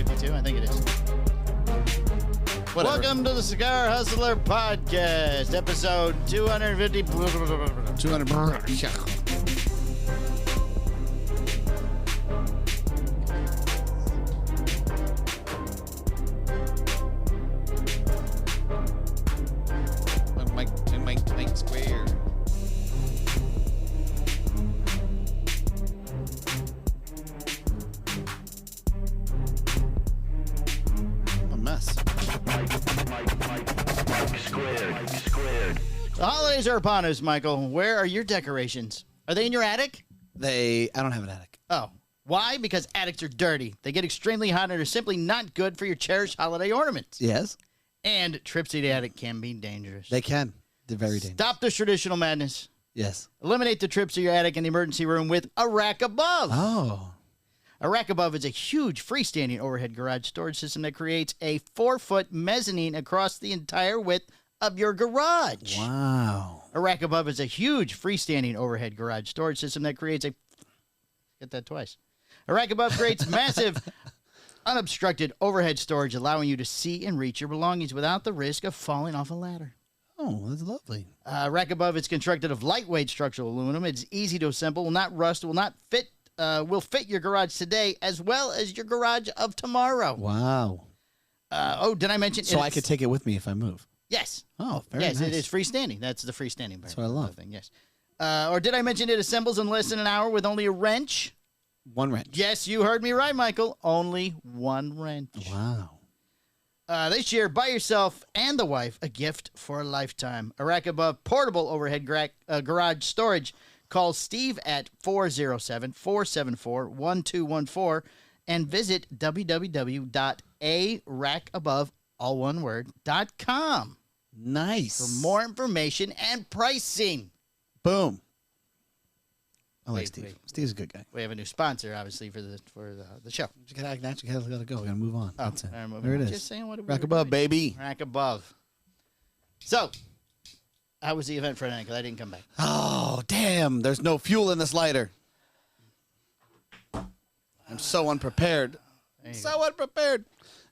52? I think it is. Whatever. Welcome to the Cigar Hustler Podcast, episode 250. 200. Mike Square. A mess. Mike squared. The holidays are upon us, Michael. Where are your decorations? Are they in your attic? I don't have an attic. Oh. Why? Because attics are dirty. They get extremely hot and are simply not good for your cherished holiday ornaments. Yes. And trips to the attic can be dangerous. They can. They're very dangerous. Stop this traditional madness. Yes. Eliminate the trips to your attic and the emergency room with a Rack Above. Oh. A Rack Above is a huge freestanding overhead garage storage system that creates a 4-foot mezzanine across the entire width of your garage. Wow. A Rack Above is a huge freestanding overhead garage storage system that creates a... Get that twice. A Rack Above creates massive, unobstructed overhead storage, allowing you to see and reach your belongings without the risk of falling off a ladder. Oh, that's lovely. Rack Above is constructed of lightweight structural aluminum. It's easy to assemble, will not rust, will fit your garage today as well as your garage of tomorrow. Wow. Did I mention? So I could take it with me if I move. Yes. Oh, very yes, nice. it is freestanding. That's the freestanding part. That's what I love. of the thing, yes. Or did I mention it assembles in less than an hour with only a wrench? One wrench. Yes, you heard me right, Michael. Only one wrench. Wow. This year, buy yourself and the wife a gift for a lifetime. A Rack Above portable overhead garage storage. Call Steve at 407-474-1214 and visit www.arackabove.com Nice. for more information and pricing. Boom. I like Wait, Steve. wait. Steve's a good guy. We have a new sponsor, obviously, for the show. You gotta go. We gotta move on. Oh, That's it. all right, moving There it on. is. Just saying what we Rack were above, doing. baby. Rack Above. So, how was the event Friday night? Because I didn't come back. Oh, damn. There's no fuel in this lighter. I'm so unprepared. There you So unprepared.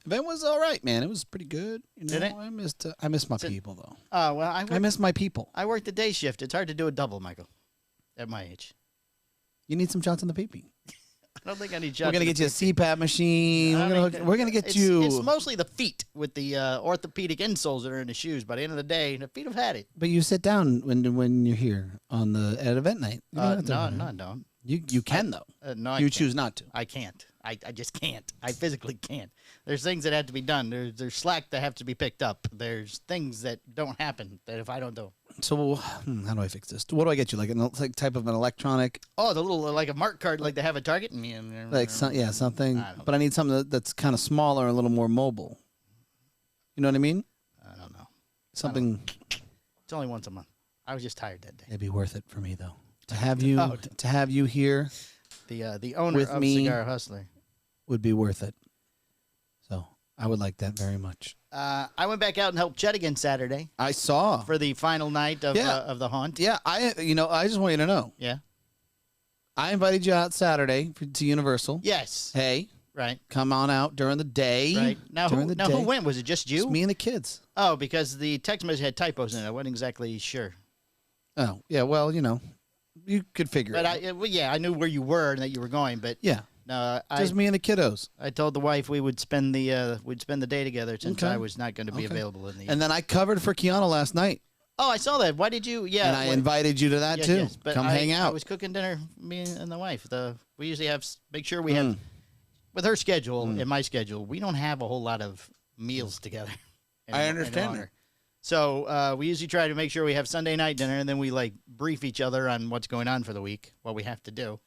Event was all right, man. It was pretty good. You know, Did it? I missed my people, though. Oh, well, I miss my people. I worked the day shift. It's hard to do a double, Michael, at my age. You need some shots in the pee-pee. I don't think I need We're going to get you a CPAP machine. We're going to get you... It's mostly the feet with the orthopedic insoles that are in the shoes. By the end of the day, the feet have had it. But you sit down when you're here at event night. You don't have to- No, I don't. You can, though. No, I You can't. choose not to. I can't. I just can't. I physically can't. There's things that have to be done. There's slack that have to be picked up. There's things that don't happen that if I don't do. So how do I fix this? What do I get you? Like type of an electronic, Oh, the little like a mark card like they have at Target. something. I don't But I need something that's kind of smaller and a little more mobile. You know what I mean? I don't know. Something. It's only once a month. I was just tired that day. It'd be worth it for me though. To have you Oh. to have you here The owner With of me. Cigar Hustler. would be worth it. So I would like that very much. I went back out and helped Chet again Saturday I saw. for the final night of Yeah. of the haunt. Yeah, I just want you to know. Yeah. I invited you out Saturday to Universal. Yes. Hey, Right. come on out during the day. Right. Now, during the day. who went? Was it just you? It's me and the kids. Oh, because the text message had typos in it. I wasn't exactly sure. Oh, yeah, well, you could figure But it out. I knew where you were and that you were going. But Yeah, no, just me and the kiddos. I told the wife we would spend the day together since Okay. I was not going to be Okay. available in the. And then I covered for Kiana last night, Oh, I saw that. Why did you? Yeah. and I wait. invited you to that Yes, too. yes, but Come hang I out. was cooking dinner, me and the wife. We usually make sure we have, with her schedule and my schedule, we don't have a whole lot of meals together. I understand honor. that. So we usually try to make sure we have Sunday night dinner, and then we brief each other on what's going on for the week, what we have to do,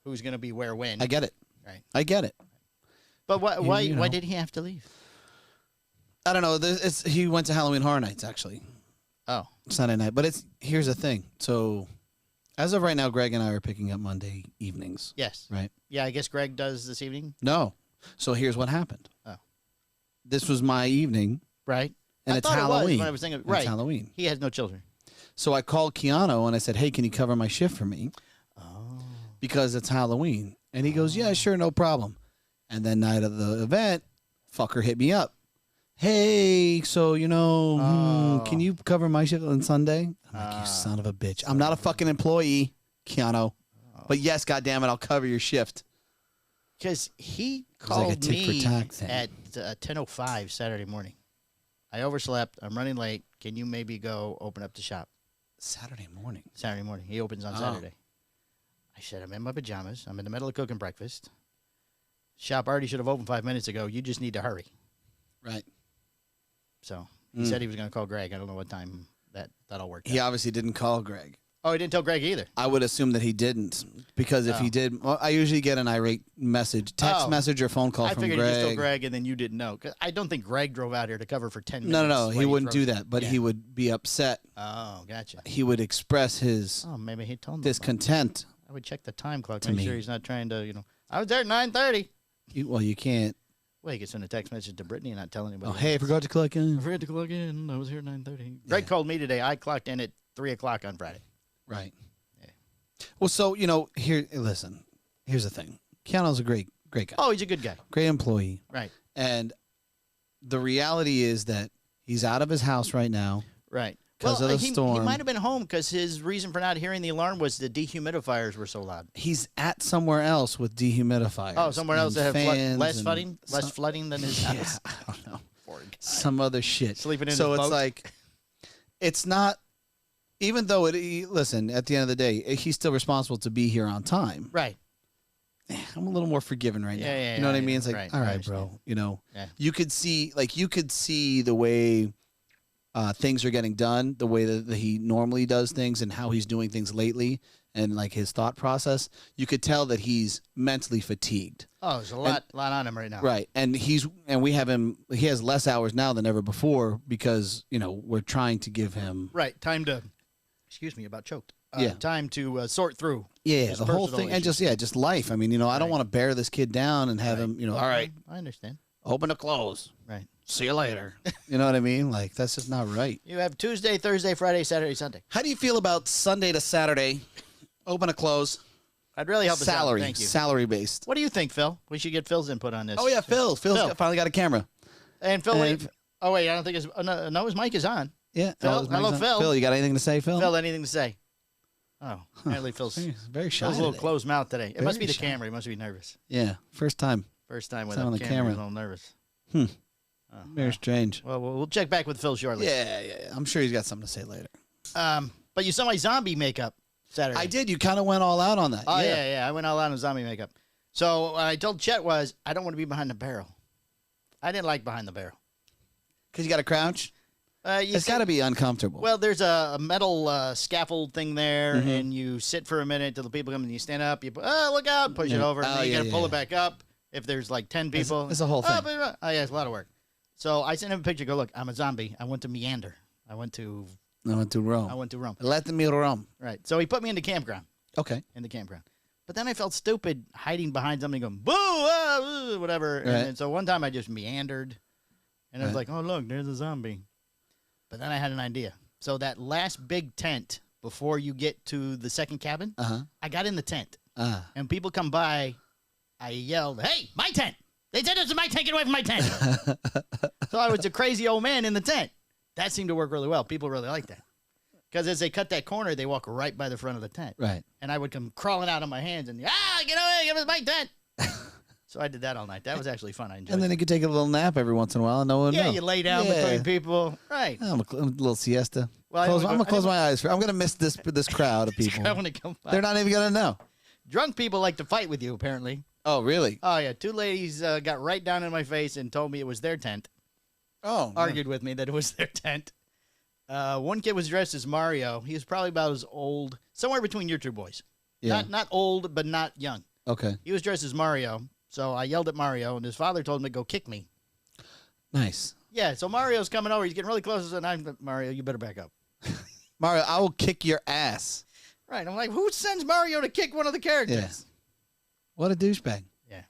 who's going to be where when. I get it. Right. I get it. But why you know. why did he have to leave? I don't know. He went to Halloween Horror Nights actually Oh, Sunday night. But here's the thing. So as of right now, Greg and I are picking up Monday evenings. yes. Right. Yeah, I guess Greg does this evening. No. So here's what happened. Oh. This was my evening, Right. and I it's thought it was, Halloween. but I was thinking, And right. It's Halloween. He has no children. So I called Keanu and I said, "Hey, can you cover my shift for me? Oh. Because it's Halloween." And he goes, "Yeah, sure, no problem." And then night of the event, fucker hit me up. Hey, so, can you cover my shift on Sunday? I'm like, you son of a bitch. I'm not a fucking employee, Keanu. But yes, goddammit, I'll cover your shift. Because he was like a called tit for me tat thing. at 10:05 Saturday morning. I overslept. I'm running late. Can you maybe go open up the shop? Saturday morning. Saturday morning. He opens on Saturday. I said, I'm in my pajamas. I'm in the middle of cooking breakfast. Shop already should have opened 5 minutes ago. You just need to hurry. Right. So he said he was going to call Greg. I don't know what time that'll work. He obviously didn't call Greg. Oh, he didn't tell Greg either. I would assume that he didn't, because if he did, I usually get an irate message, text message or phone call from Greg. I figured he just told Greg and then you didn't know. 'Cause I don't think Greg drove out here to cover for 10 minutes. No, he wouldn't do that, but he would be upset. Oh, gotcha. He would express his maybe he told him discontent. I would check the time clock to make sure he's not trying to, I was there at 9:30. Well, you can't. Well, he could send a text message to Brittany and not tell anybody. Oh, hey, I forgot to clock in. I forgot to clock in. I was here at 9:30. Greg called me today. I clocked in at 3 o'clock on Friday. Right. Well, so, listen, here's the thing. Keanu's a great guy. Oh, he's a good guy. Great employee. Right. And the reality is that he's out of his house right now. Right. Because of the storm. He might have been home because his reason for not hearing the alarm was the dehumidifiers were so loud. He's at somewhere else with dehumidifiers. Oh, somewhere else that have less flooding? flooding than his house. I don't know. Some other shit. Sleeping in so his it's boat? like, it's not, even though listen, at the end of the day, he's still responsible to be here on time. Right. I'm a little more forgiving right now. Yeah, you know what I mean? It's like, right, all I right, bro. understand. You could see the way things are getting done, the way that he normally does things and how he's doing things lately, and like his thought process. You could tell that he's mentally fatigued. Oh, there's a lot on him right now. Right. And he has less hours now than ever before because, we're trying to give him time to, excuse me, about choked. Time to sort through. Yeah, the whole thing, issues. and just life. I mean, I don't want to bear this kid down and have him, all right, I understand. open to close. Right. See you later. You know what I mean? Like, that's just not right. You have Tuesday, Thursday, Friday, Saturday, Sunday. How do you feel about Sunday to Saturday, open to close? I'd really help us out. Salary. Thank you. Salary based. What do you think, Phil? We should get Phil's input on this. Oh, yeah, Phil. Phil's finally got a camera. And Phil, I don't think his mic is on. Yeah. Phil, hello, Phil. Phil, you got anything to say, Phil? Phil, anything to say? Oh, apparently Phil's very shy. Phil's a little closed mouth today. It must be the shy. camera. He must be nervous. Yeah, first time. First time with on a the camera. camera. He's a little nervous. Very strange. Well, we'll check back with Phil shortly. Yeah. I'm sure he's got something to say later. But you saw my zombie makeup Saturday. I did. You kind of went all out on that. Oh, yeah. I went all out on zombie makeup. So what I told Chet was, I don't want to be behind the barrel. I didn't like behind the barrel. Because you got to crouch? It's got to be uncomfortable. Well, there's a metal scaffold thing there, and you sit for a minute till the people come and you stand up. You look out, push it over, and then you got to pull it back up. If there's like 10 people. It's a whole thing. Oh, yeah, it's a lot of work. So I sent him a picture. Go, look, I'm a zombie. I went to meander. I went to Rome. Let me Rome. Right. So he put me in the campground. Okay. In the campground. But then I felt stupid hiding behind something going, boo, whatever. Right. And so one time I just meandered. And I was like, oh, look, there's a zombie. But then I had an idea. So that last big tent before you get to the second cabin, I got in the tent. And people come by. I yelled, hey, my tent. They said this is my tent. Get away from my tent. So I was a crazy old man in the tent. That seemed to work really well. People really like that. Because as they cut that corner, they walk right by the front of the tent. Right. And I would come crawling out on my hands and, get away, get away my tent. So I did that all night. That was actually fun. I enjoyed it. And then you could take a little nap every once in a while and no one knows. Yeah, you lay down between people. Right. I'm a little siesta. Well, I'm going to close my eyes. I'm going to miss this crowd of people. They're not even going to know. Drunk people like to fight with you, apparently. Oh, really? Oh, yeah. Two ladies got right down in my face and told me it was their tent. Oh. Argued with me that it was their tent. One kid was dressed as Mario. He was probably about as old, somewhere between your two boys. Yeah. Not old, but not young. Okay. He was dressed as Mario, so I yelled at Mario, and his father told him to go kick me. Nice. Yeah, so Mario's coming over. He's getting really close, and I'm Mario, you better back up. Mario, I will kick your ass. Right. I'm like, who sends Mario to kick one of the characters? Yeah. What a douchebag. Yeah.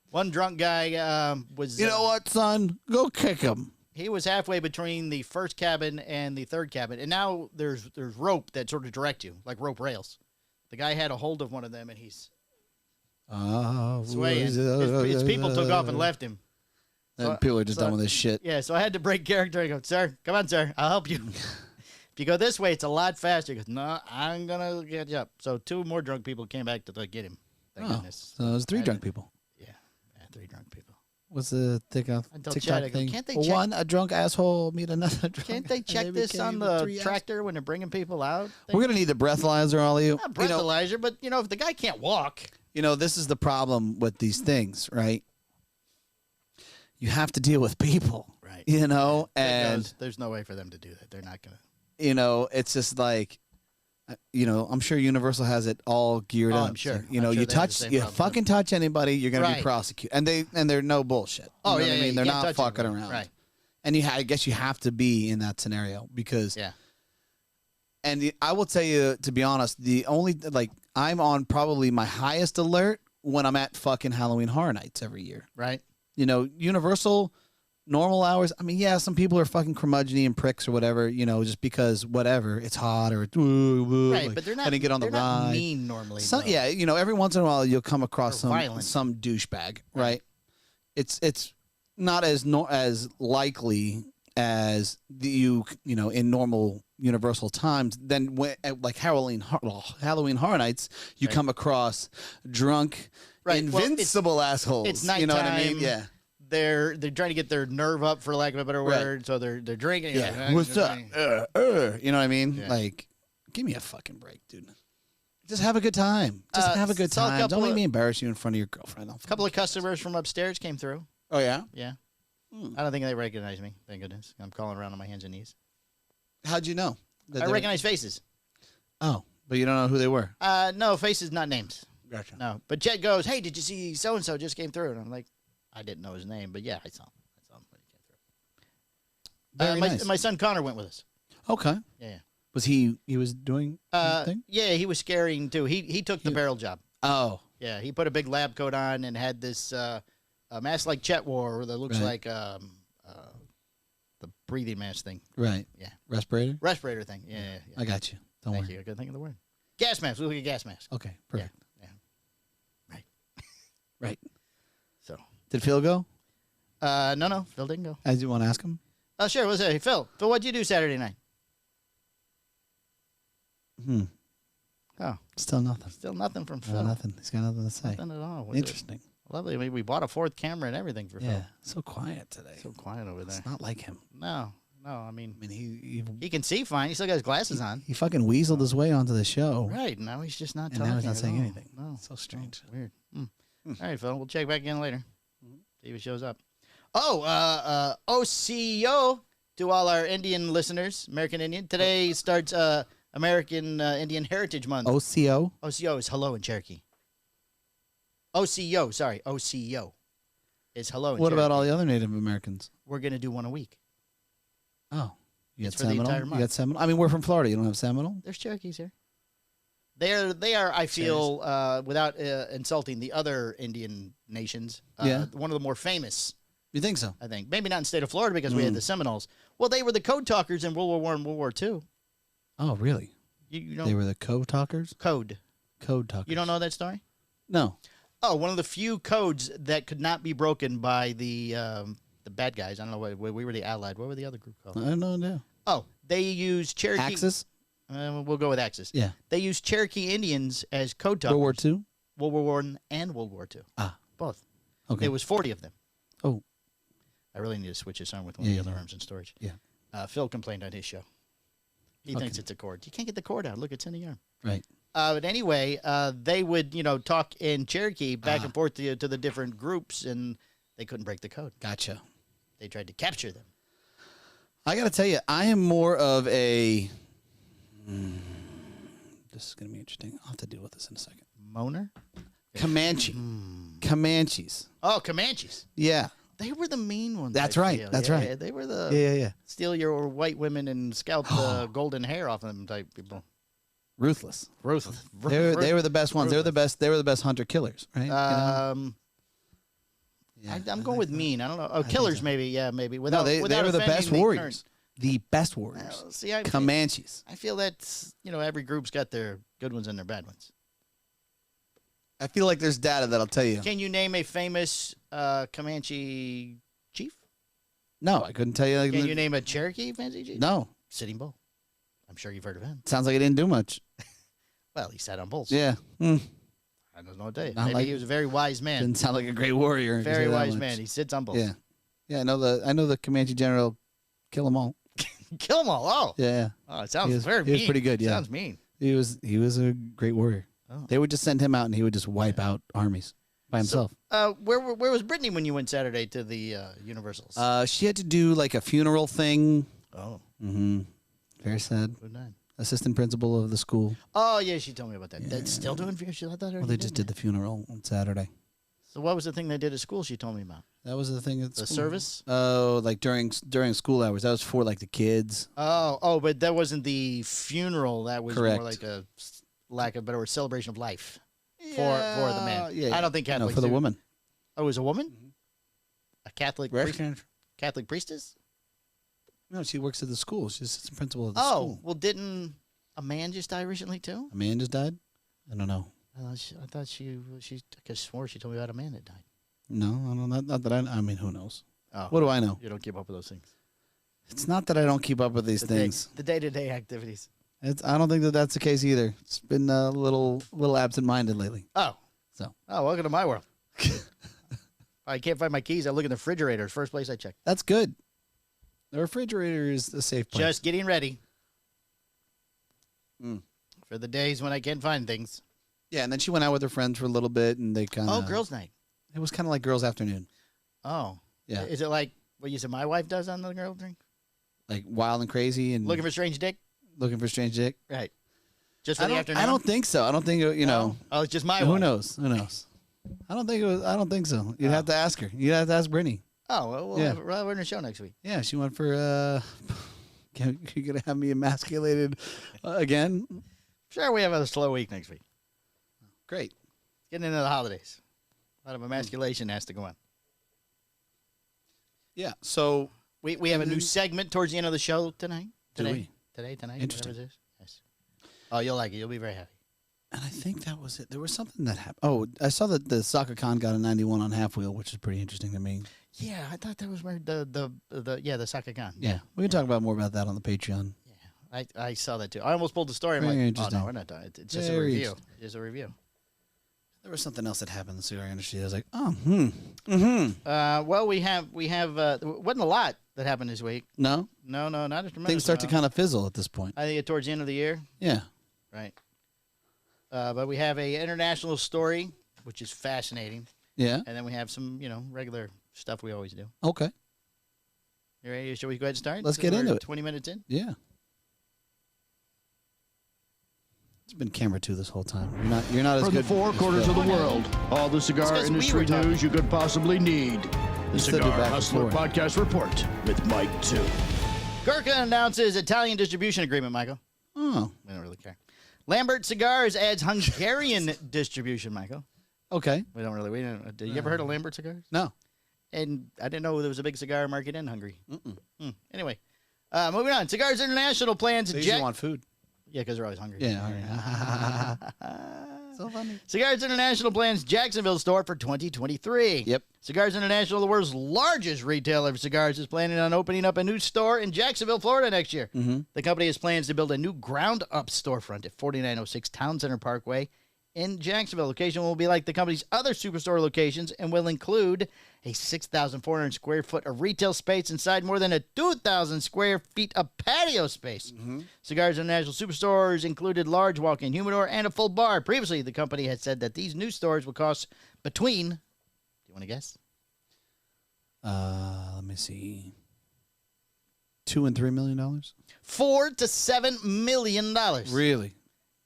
One drunk guy was... You know what, son? Go kick him. He was halfway between the first cabin and the third cabin, and now there's rope that sort of direct you, like rope rails. The guy had a hold of one of them, and he's swaying. His people took off and left him. And people are just done with this shit. Yeah, so I had to break character and go, sir, come on, sir, I'll help you. If you go this way, it's a lot faster. He goes, no, I'm going to get you up. So 2 more drunk people came back to get him. Thank goodness. So it was 3 drunk people. Yeah, 3 drunk people. What's the TikTok thing? Can't they check? A drunk asshole meet another drunk. Can't they check this on the tractor when they're bringing people out? We're going to need the breathalyzer, all of you. Not breathalyzer, but, if the guy can't walk. This is the problem with these things, right? You have to deal with people, right? And there's no way for them to do that. They're not gonna. It's just like, I'm sure Universal has it all geared up. I'm sure. You fucking touch anybody, you're gonna be prosecuted, and they're no bullshit. Oh, yeah, I mean, they're not fucking anybody. around, right? And I guess you have to be in that scenario because, yeah. And I will tell you, to be honest, the only I'm on probably my highest alert when I'm at fucking Halloween Horror Nights every year, right? Universal normal hours. I mean, yeah, some people are fucking curmudgeony and pricks or whatever, just because whatever, it's hot or right. But they're not. Get on the ride. Not mean normally. Yeah, every once in a while you'll come across some douchebag, right? It's not as likely as in normal Universal times. Then when like Halloween Horror Nights, you come across drunk. Right. Invincible assholes. It's nighttime. You know what I mean? Yeah. They're trying to get their nerve up, for lack of a better word. Right. So they're drinking. Yeah. What's up? You know what I mean? Yeah. Like, give me a fucking break, dude. Just have a good time. Just have a good time. Don't make me embarrass you in front of your girlfriend. A couple of customers from upstairs came through. Oh yeah. Yeah. I don't think they recognize me. Thank goodness. I'm crawling around on my hands and knees. How'd you know? I recognize faces. Oh, but you don't know who they were. No, faces, not names. Gotcha. No, but Chet goes, hey, did you see so-and-so just came through? And I'm like, I didn't know his name, but yeah, I saw him. When he came through. Very nice. My son Connor went with us. Okay. Yeah. Was he was doing anything? Yeah, he was scaring too. He took the barrel job. Oh. Yeah, he put a big lab coat on and had this mask like Chet wore that looks like the breathing mask thing. Right. Yeah. Respirator thing. Yeah. I got you. Don't worry. Thank you. I couldn't think of the word. Gas mask. We look at gas mask. Okay. Perfect. Yeah. Right. Right. So. Did Phil go? No. Phil didn't go. As you want to ask him? Oh, sure. What's that? Hey, Phil, what'd you do Saturday night? Oh. Still nothing. Still nothing from Phil. Nothing. He's got nothing to say. Nothing at all. Interesting. Lovely. I mean, we bought a 4th camera and everything for Phil. Yeah. So quiet today. So quiet over there. It's not like him. No. I mean he can see fine. He still got his glasses on. He fucking weaseled his way onto the show. Right. Now he's just not and talking. Now he's not saying all. anything. No. So strange. Oh, weird. All right, Phil. We'll check back in later. See if he shows up. Oh, OCO to all our Indian listeners, American Indian. Today starts American Indian Heritage Month. OCO? OCO is hello in Cherokee. OCO, sorry. OCO is hello in What Cherokee. about all the other Native Americans? We're going to do one a week. Oh. You got for the entire Seminole? month. You got Seminole? I mean, we're from Florida. You don't have Seminole? There's Cherokees here. They are. I feel, without insulting the other Indian nations, one of the more famous. You think so? I think maybe not in the state of Florida because we had the Seminoles. Well, they were the code talkers in World War I and World War II. Oh, really? You know, they were the code talkers. Code talkers. You don't know that story? No. Oh, one of the few codes that could not be broken by the bad guys. I don't know what we were the Allied. What were the other group called? I don't know. Oh, they used Cherokee. Axis? We'll go with Axis. Yeah. They used Cherokee Indians as code talkers. World War II? World War I and World War II. Ah. Both. Okay. There was 40 of them. Oh. I really need to switch this on with one of the other arms in storage. Yeah. Phil complained on his show. He thinks it's a cord. You can't get the cord out. Look, it's in the arm. Right. But anyway, they would, talk in Cherokee back and forth to the different groups, and they couldn't break the code. Gotcha. They tried to capture them. I got to tell you, I am more of a... this is going to be interesting. I'll have to deal with this in a second. Moaner? Comanche. Comanches. Oh, Comanches. Yeah. They were the mean ones. That's right. That's right. They were the... Yeah. Steal your white women and scalp the golden hair off of them type people. Ruthless. They were the best ones. They were the best hunter killers, right? I'm going with mean. I don't know. Oh, killers maybe. Yeah, maybe. Without, they were the best warriors. The best warriors. Well, see, Comanches. I feel that every group's got their good ones and their bad ones. I feel like there's data that'll tell you. Can you name a famous Comanche chief? No, I couldn't tell you. Can you name a Cherokee fancy chief? No. Sitting Bull. I'm sure you've heard of him. Sounds like he didn't do much. Well, he sat on bulls. Yeah. I don't know what to tell you. Not Maybe like- he was a very wise man. Didn't sound like a great warrior. Very wise man. He sits on bulls. Yeah. Yeah, I know the Comanche general kill them all. Kill them all. Oh. Yeah. Oh, it sounds He was- very he mean. was pretty good, yeah. Sounds mean. He was a great warrior. Oh. They would just send him out and he would just wipe out armies by himself. Where was Brittany when you went Saturday to the Universals? She had to do like a funeral thing. Oh. Mm-hmm. Very sad. Good night. Assistant principal of the school. Oh, yeah, she told me about that. They're still doing funerals? I thought Well, they just did the funeral on Saturday. So what was the thing they did at school she told me about? That was the thing at The school. service? Oh, like during school hours. That was for like the kids. Oh, but that wasn't the funeral. That was Correct. more like a lack of better word, celebration of life for the man. Yeah. I don't think Catholics for the do. woman. Oh, it was a woman? A Catholic Breast Catholic priestess? No, she works at the school. She's assistant principal of the Oh, school. well, didn't a man just die recently too? A man just died? I don't know. I thought she I swore she told me about a man that died. No, I don't know. Not that I mean, who knows? Oh, What do I know? you don't keep up with those things. It's not that I don't keep up with these things. The day-to-day activities. I don't think that that's the case either. It's been a little absent-minded lately. Oh. So. Oh, welcome to my world. I can't find my keys. I look in the refrigerator. It's the first place I check. That's good. The refrigerator is a safe place. Just getting ready Mm. for the days when I can't find things. Yeah, and then she went out with her friends for a little bit, and they kind of... Oh, girls' night. It was kind of like girls' afternoon. Oh. Yeah. Is it like what you said my wife does on the girl drink? Like wild and crazy and... Looking for strange dick? Looking for strange dick. Right. Just for the afternoon? I don't think so. I don't think, you know... Oh, it's just my Who wife. knows? Who knows? I don't think so. You'd have to ask her. You'd have to ask Brittany. Oh, well, we'll Yeah. have her on the show next week. Yeah, she went for... You going to have me emasculated again? Sure, we have a slow week next week. Great. Getting into the holidays. A lot of emasculation has to go on. Yeah, so... We have a new segment towards the end of the show tonight. Do Today. we? Tonight. Interesting. Whatever it is. Yes. Oh, you'll like it. You'll be very happy. And I think that was it. There was something that happened. Oh, I saw that the Soccer Con got a 91 on half wheel, which is pretty interesting to me. Yeah, I thought that was where the Saka Khan. Yeah, we can talk about more about that on the Patreon. Yeah, I saw that too. I almost pulled the story. I'm Very like, interesting. oh no, we're not done. It's just a Very review. interesting. Just a review. There was something else that happened in the cigar industry. I was like, oh, Well, we have wasn't a lot that happened this week. No, No, not a tremendous. things start to amount. kind of fizzle at this point. I think towards the end of the year, Yeah. right? But we have a international story, which is fascinating, Yeah. and then we have some regular stuff we always do. Okay. You ready? Shall we go ahead and start? Let's get We're into it. 20 minutes in. Yeah. It's been camera 2 this whole time. You're not as From good. the four as corners Phil. of the world, all the cigar It's 'cause we industry were talking. news you could possibly need. The You said you're Cigar back Hustler before. Podcast Report with Mike 2. Gurkha announces Italian distribution agreement, Michael. Oh, We don't really care. Lambert Cigars adds Hungarian distribution, Michael. okay. We don't really. Did you ever heard of Lambert Cigars? No. And I didn't know there was a big cigar market in Hungary. Anyway, moving on. Cigars International plans. They usually want food. Yeah, because they're always hungry. Yeah. All right. So funny. Cigars International plans Jacksonville store for 2023. Yep. Cigars International, the world's largest retailer of cigars, is planning on opening up a new store in Jacksonville, Florida next year. Mm-hmm. The company has plans to build a new ground-up storefront at 4906 Town Center Parkway in Jacksonville. Location will be like the company's other superstore locations and will include a 6,400 square foot of retail space inside more than a 2,000 square feet of patio space. Cigars International superstores included large walk-in humidor and a full bar. Previously, the company had said that these new stores would cost between, do you want to guess? Let me see. $2 and $3 million. $4 to $7 million. Really?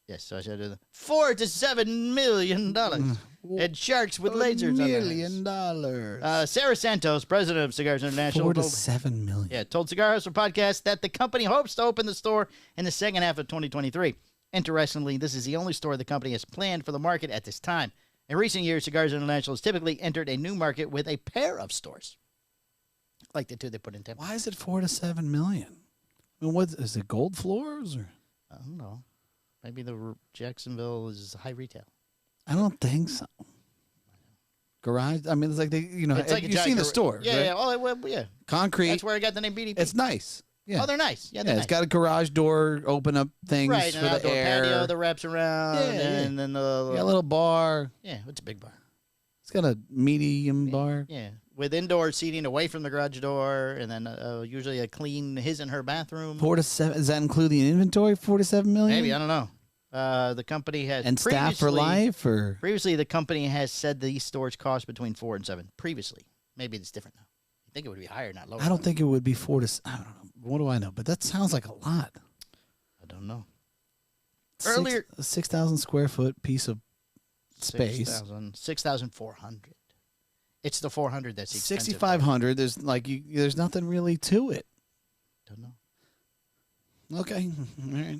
Yes, so I should do that. $4 to $7 million. And sharks with lasers on their $1 million. hands. Sarah Santos, president of Cigars International, $4 to told, $7 million. told Cigar Hustler Podcast that the company hopes to open the store in the second half of 2023. Interestingly, this is the only store the company has planned for the market at this time. In recent years, Cigars International has typically entered a new market with a pair of stores, like the two they put in Tampa. Why is it $4 to $7 million? I mean, what is it? Gold floors or? I don't know. Maybe the Jacksonville is high retail. I don't think so. Garage. I mean, it's like It's like you've seen the store. Yeah, right? yeah. Oh, well, yeah. Concrete. That's where I got the name BDP. It's nice. Yeah. Oh, they're nice. Yeah, Yeah, they're it's nice. got a garage door, open up things Right, for an the outdoor air. patio that wraps around, Yeah, and then the Yeah, a little bar. yeah, it's a big bar. It's got a medium bar. Yeah, with indoor seating away from the garage door, and then usually a clean his and her bathroom. 4 to 7. Does that include the inventory? 4 to 7 million. Maybe, I don't know. The company has And staff for life, or previously the company has said these stores cost between 4 and 7. Previously, maybe it's different now. I think it would be higher, not lower. I don't think it would be 4 to. I don't know. What do I know? But that sounds like a lot. I don't know. Earlier, 6,000 square foot piece of space. 6,400. It's the 400 that's expensive. 6,500. There's nothing really to it. Don't know. Okay. All right.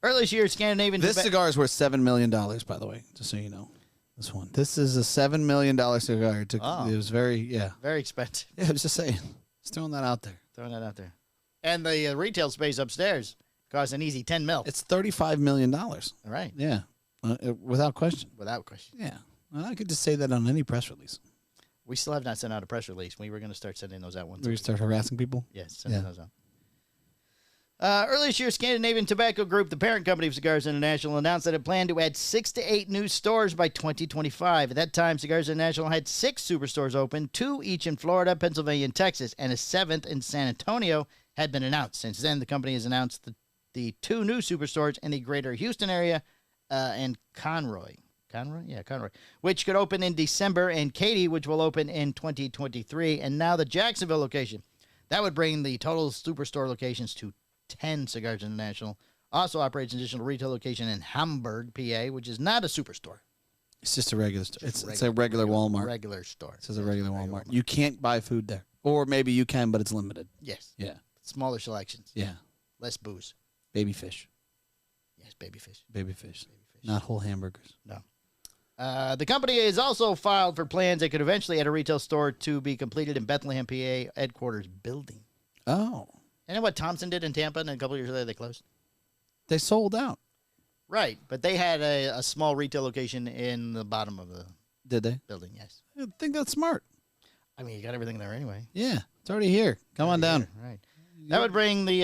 Earlier this year, Scandinavian. This cigar is worth $7 million, by the way, just so you know. This one. This is a $7 million cigar. It was very expensive. Yeah, I was just saying. Just throwing that out there. Throwing that out there. And the retail space upstairs costs an easy 10 mil. It's $35 million. All right. Yeah. Without question. Without question. Yeah. Well, I could just say that on any press release. We still have not sent out a press release. We were going to start sending those out once. Where you start harassing people? Yes, sending those out. Earlier this year, Scandinavian Tobacco Group, the parent company of Cigars International, announced that it planned to add 6 to 8 new stores by 2025. At that time, Cigars International had 6 superstores open, 2 each in Florida, Pennsylvania, and Texas, and a 7th in San Antonio had been announced. Since then, the company has announced the 2 new superstores in the greater Houston area and Conroy. Conroy, which could open in December, and Caddy, which will open in 2023, and now the Jacksonville location. That would bring the total superstore locations to 10. Cigars International also operates an additional retail location in Hamburg, PA, which is not a superstore. It's just a regular store. It's a regular Walmart. Regular store. It's just a regular Walmart. You can't buy food there. Or maybe you can, but it's limited. Yes. Yeah. Smaller selections. Yeah. Less booze. Baby fish. Yes, baby fish. Baby fish. Not whole hamburgers. No. The company has also filed for plans that could eventually add a retail store to be completed in Bethlehem, PA headquarters building. Oh. And then what Thompson did in Tampa, and a couple years later they closed? They sold out. Right, but they had a small retail location in the bottom of the Did they? building, yes. I think that's smart. I mean, you got everything there anyway. Yeah. It's already here. Come on down. Right. That would bring the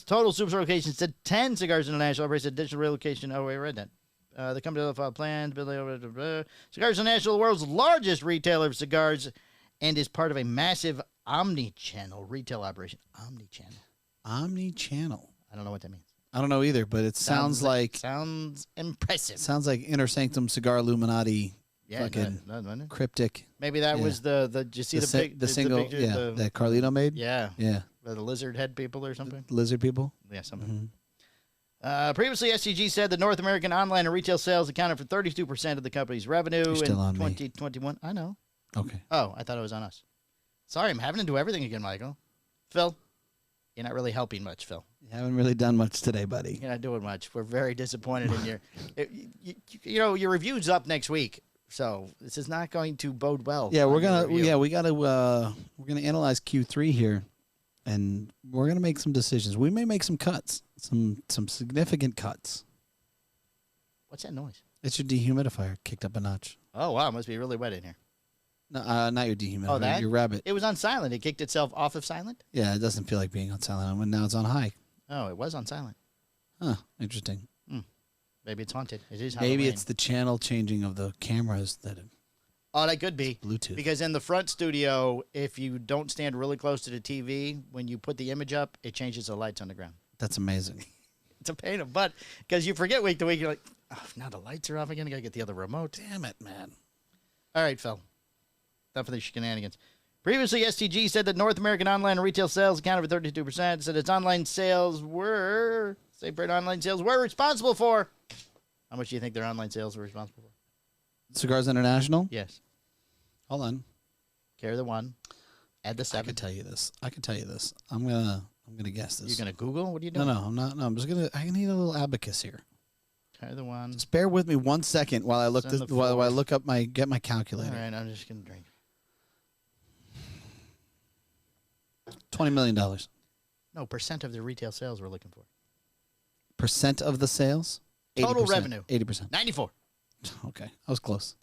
total superstore locations to 10. Cigars International operates additional relocation. Oh, I read that. The company will file plans. Cigars International, the world's largest retailer of cigars, and is part of a massive omni-channel retail operation. Omni-channel. Omni-channel. I don't know what that means. I don't know either, but it sounds like sounds impressive. Sounds like Inner Sanctum Cigar Illuminati. Yeah, fucking no. cryptic. Maybe that was the. Did you see the single? picture, yeah, that Carlito made. Yeah, yeah. The lizard head people or something. Lizard people. Yeah, something. Previously, SCG said that North American online and retail sales accounted for 32% of the company's revenue in 2021. I know. Okay. Oh, I thought it was on us. Sorry, I'm having to do everything again, Michael. Phil, you're not really helping much, Phil. You haven't really done much today, buddy. You're not doing much. We're very disappointed in your. Your review's up next week, so this is not going to bode well. Yeah, we're gonna. We're gonna analyze Q3 here, and we're gonna make some decisions. We may make some cuts, some significant cuts. What's that noise? It's your dehumidifier kicked up a notch. Oh wow, it must be really wet in here. No, not your dehumidifier. Oh, that? Your rabbit. It was on silent. It kicked itself off of silent? Yeah, it doesn't feel like being on silent. When now it's on high. Oh, it was on silent. Huh, interesting. Maybe it's haunted. It is Maybe Halloween. it's the channel changing of the cameras that Oh, that could be. Bluetooth. Because in the front studio, if you don't stand really close to the TV, when you put the image up, it changes the lights on the ground. That's amazing. It's a pain in the butt because you forget week to week. You're like, oh, now the lights are off again. I got to get the other remote. Damn it, man. All right, Phil. Enough of the shenanigans. Previously, STG said that North American online and retail sales accounted for 32%. Said its online sales were, responsible for. How much do you think their online sales were responsible for? Cigars International? Yes. Hold on. Carry the 1. Add the 7. I can tell you this. I'm gonna guess this. You're gonna Google? What are you doing? No, I'm not. No, I'm just gonna. I need a little abacus here. Carry the 1. Just bear with me 1 second while I look Send this, the while I 4. look up get my calculator. All right, I'm just gonna drink. $20 million. No, percent of the retail sales we're looking for. Percent of the sales? Total 80%. revenue. 80%. 94. Okay, I was close.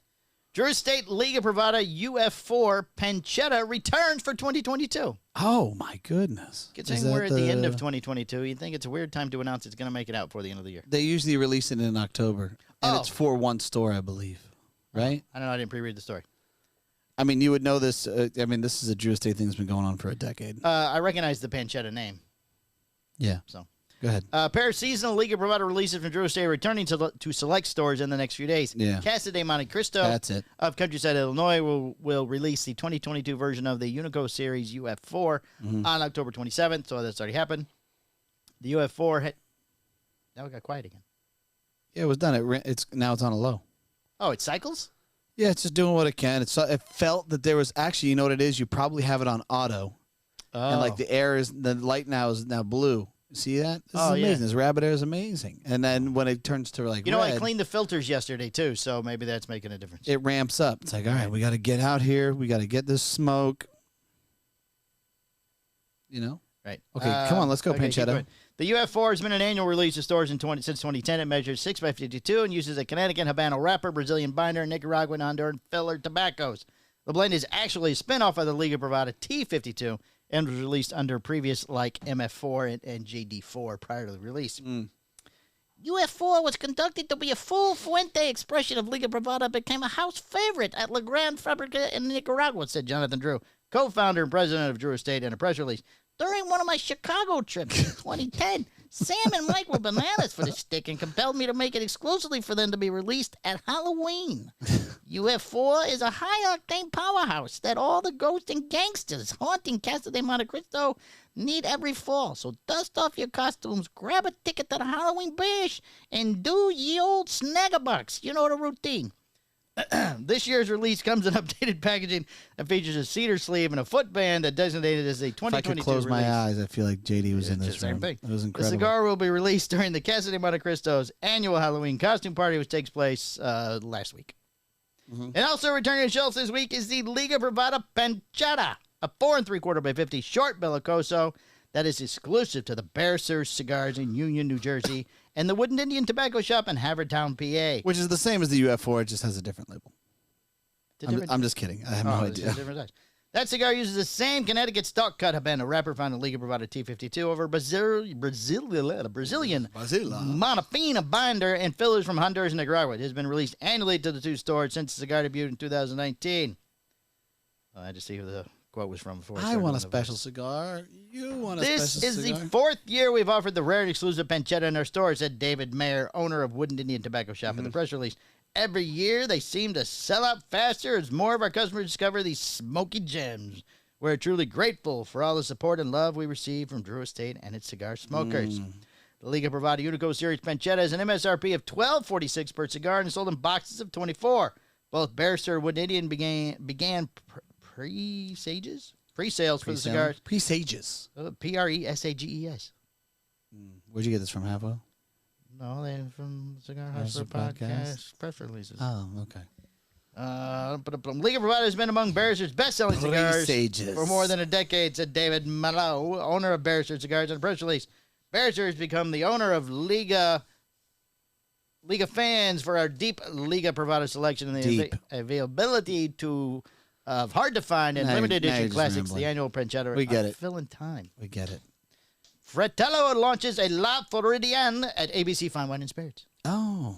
Drew Estate Liga Privada UF4 Pancetta returns for 2022. Oh, my goodness. Considering we're at the end of 2022, you'd think it's a weird time to announce it's going to make it out for the end of the year. They usually release it in October, and it's for one store, I believe. Right? I don't know. I didn't pre-read the story. I mean, you would know this. This is a Drew Estate thing that's been going on for a decade. I recognize the Pancetta name. Yeah. So go ahead. Pair of seasonal Liga Privada releases from Drew Estate returning to select stores in the next few days. Yeah. Casa de Monte Cristo That's it. of Countryside, Illinois will release the 2022 version of the Unico Series UF4 on October 27th. So that's already happened. The UF4 now it got quiet again. Yeah, it was done. Now it's on a low. Oh, it cycles? Yeah, it's just doing what it can. It felt that there was actually, you know what it is? You probably have it on auto. Oh. And like the light now is now blue. See that? This is amazing. Yeah. This rabbit air is amazing. And then when it turns to like red, I cleaned the filters yesterday too, so maybe that's making a difference. it ramps up. It's like, all right, we got to get out here. We got to get this smoke. You know? Right. Okay, come on, let's go, keep Pancetta. going. The UF4 has been an annual release to stores since 2010. It measures 6x52 and uses a Connecticut Habano wrapper, Brazilian binder, Nicaraguan, Honduran filler tobaccos. The blend is actually a spinoff of the Liga Privada T52 and was released under previous MF4 and JD4 prior to the release. UF4 was conducted to be a full Fuente expression of Liga Privada, became a house favorite at La Gran Fabrica in Nicaragua, said Jonathan Drew, co-founder and president of Drew Estate, in a press release. During one of my Chicago trips in 2010, Sam and Mike were bananas for this stick and compelled me to make it exclusively for them to be released at Halloween. UF4 is a high-octane powerhouse that all the ghosts and gangsters haunting Casa de Monte Cristo need every fall. So dust off your costumes, grab a ticket to the Halloween bash, and do ye old snag-a-bucks. You know the routine. This year's release comes in updated packaging that features a cedar sleeve and a footband that designated as a 2022 If I could close release. my eyes, I feel like JD was in this Same room. thing. It was The incredible. cigar will be released during the Casa de Monte Cristo's annual Halloween costume party, which takes place last week. And also returning to shelves this week is the Liga Privada Pancetta, a 4 3/4 by 50 short bellicoso that is exclusive to the Bear Sears Cigars in Union, New Jersey, and the Wooden Indian Tobacco Shop in Havertown, PA. Which is the same as the UF4, it just has a different label. I'm just kidding. I have no it's idea. a different size. That cigar uses the same Connecticut stock cut Habano wrapper found in Liga Privada T52 over Brazilian Monofina binder and fillers from Honduras and Nicaragua. It has been released annually to the two stores since the cigar debuted in 2019. I had to see who the quote was from before. I want a special cigar. You want a This special is cigar? the 4th year we've offered the rare and exclusive pancetta in our store, said David Mayer, owner of Wooden Indian Tobacco Shop, in the press release. Every year, they seem to sell out faster as more of our customers discover these smoky gems. We're truly grateful for all the support and love we receive from Drew Estate and its cigar smokers. The Liga Privada Unico Series Pancetta has an MSRP of $12.46 per cigar and is sold in boxes of 24. Both Bear Sur and Wooden Indian began pre-sales for the cigars. Presages. Presages. Where'd you get this from, Havo? No, they're from Cigar Hustler Hustler Podcast? podcast press releases. Oh, okay. Liga Privada has been among Bearser's best-selling cigars Presages. for more than a decade, said David Malo, owner of Bearser Cigars, in a press release. Bearser has become the owner of Liga fans for our deep Liga Privada selection and the availability of hard-to-find and limited now you're edition just classics, rambling. the annual Pancetta. We get it. Fill in time. We get it. Fratello launches a La Floridienne at ABC Fine Wine and Spirits. Oh.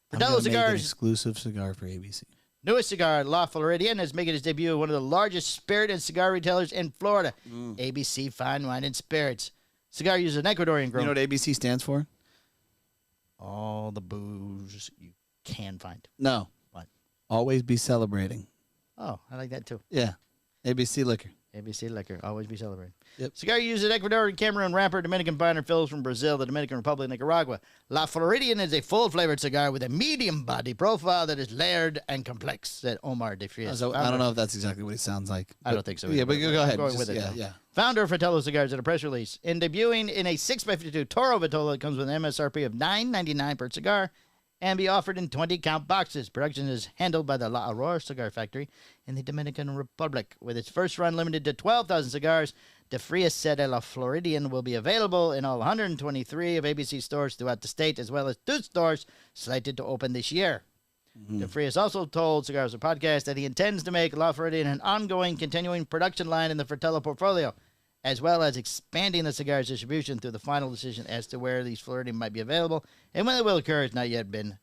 Fratello Make an Cigars. exclusive cigar for ABC. Newest cigar, La Floridienne, is making its debut at one of the largest spirit and cigar retailers in Florida, ABC Fine Wine and Spirits. Cigar uses an Ecuadorian grown. You know what ABC stands for? All the booze you can find. No. What? Always be celebrating. Oh, I like that too. Yeah. ABC Liquor. ABC Liquor, always be celebrating. Yep. Cigar uses Ecuadorian, Cameroon wrapper, Dominican binder, fills from Brazil, the Dominican Republic, Nicaragua. La Floridienne is a full-flavored cigar with a medium body profile that is layered and complex, said Omar De Frias. So, I don't know if that's exactly what it sounds like. I don't think so. Yeah, but go ahead. Going Just- with it. yeah, though. yeah. Founder of Fratello Cigars in a press release. In debuting in a 6x52 Toro Vitola, it comes with an MSRP of $9.99 per cigar and be offered in 20-count boxes. Production is handled by the La Aurora Cigar Factory in the Dominican Republic. With its first run limited to 12,000 cigars, De Frias said La Floridienne will be available in all 123 of ABC stores throughout the state, as well as 2 stores slated to open this year. De Frias also told Cigars Podcast that he intends to make La Floridian an ongoing, continuing production line in the Fratello portfolio, as well as expanding the cigar's distribution through the final decision as to where these Floridian might be available and when it will occur has not yet been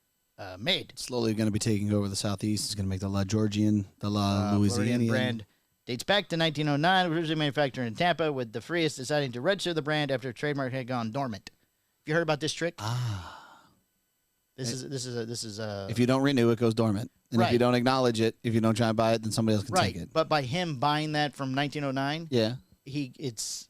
made. Slowly going to be taking over the Southeast. It's going to make the La Georgian, the La Louisiana Floridian brand dates back to 1909. It was originally manufactured in Tampa, with De Frias deciding to register the brand after the trademark had gone dormant. Have you heard about this trick? This is a. If you don't renew, it goes dormant. And if you don't acknowledge it, if you don't try and buy it, then somebody else can take it. But by him buying that from 1909, it's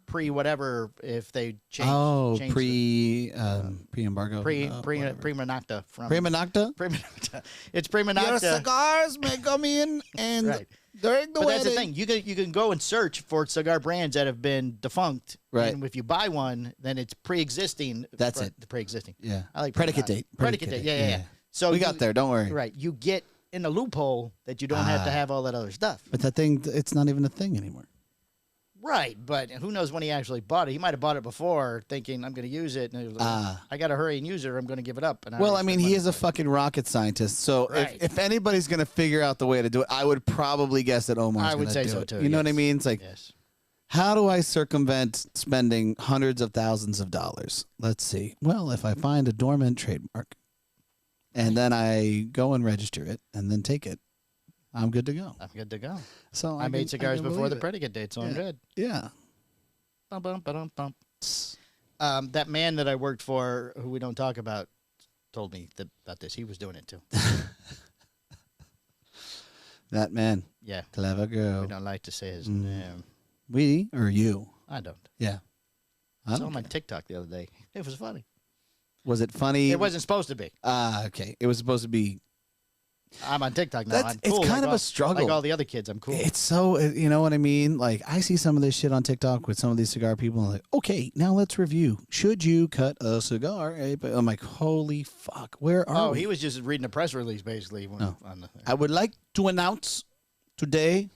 pre-whatever if they change. Pre-embargo. Prima nocta. Prima nocta? Prima nocta. It's prima nocta. Your cigars may come in and during the wedding. That's the thing. You can go and search for cigar brands that have been defunct. Right. And if you buy one, then it's pre-existing. That's it. The pre-existing. Yeah. I like predicate date. Predicate date. Yeah. So we got there. Don't worry. Right. You get in the loophole that you don't have to have all that other stuff. But that thing, it's not even a thing anymore. Right, but who knows when he actually bought it? He might have bought it before, thinking I'm going to use it, and he was like, I got to hurry and use it, or I'm going to give it up. And he is a fucking rocket scientist. So if anybody's going to figure out the way to do it, I would probably guess that Omar's going to do it. I would say so too. You know what I mean? It's like, how do I circumvent spending hundreds of thousands of dollars? Let's see. Well, if I find a dormant trademark, and then I go and register it, and then take it, I'm good to go. I'm good to go. So I made cigars before the predicate date, so I'm good. Yeah. Bum, bum, ba-dum, bum. That man that I worked for, who we don't talk about, told me about this. He was doing it too. That man. Yeah. Clever girl. We don't like to say his name. We or you? I don't. Yeah. I saw him on TikTok the other day. It was funny. Was it funny? It wasn't supposed to be. Okay. It was supposed to be. I'm on TikTok now. I'm cool. It's kind of a struggle. Like all the other kids, I'm cool. It's so, you know what I mean? Like, I see some of this shit on TikTok with some of these cigar people. And I'm like, okay, now let's review. Should you cut a cigar? I'm like, holy fuck, where are we? He was just reading a press release, basically. I would like to announce today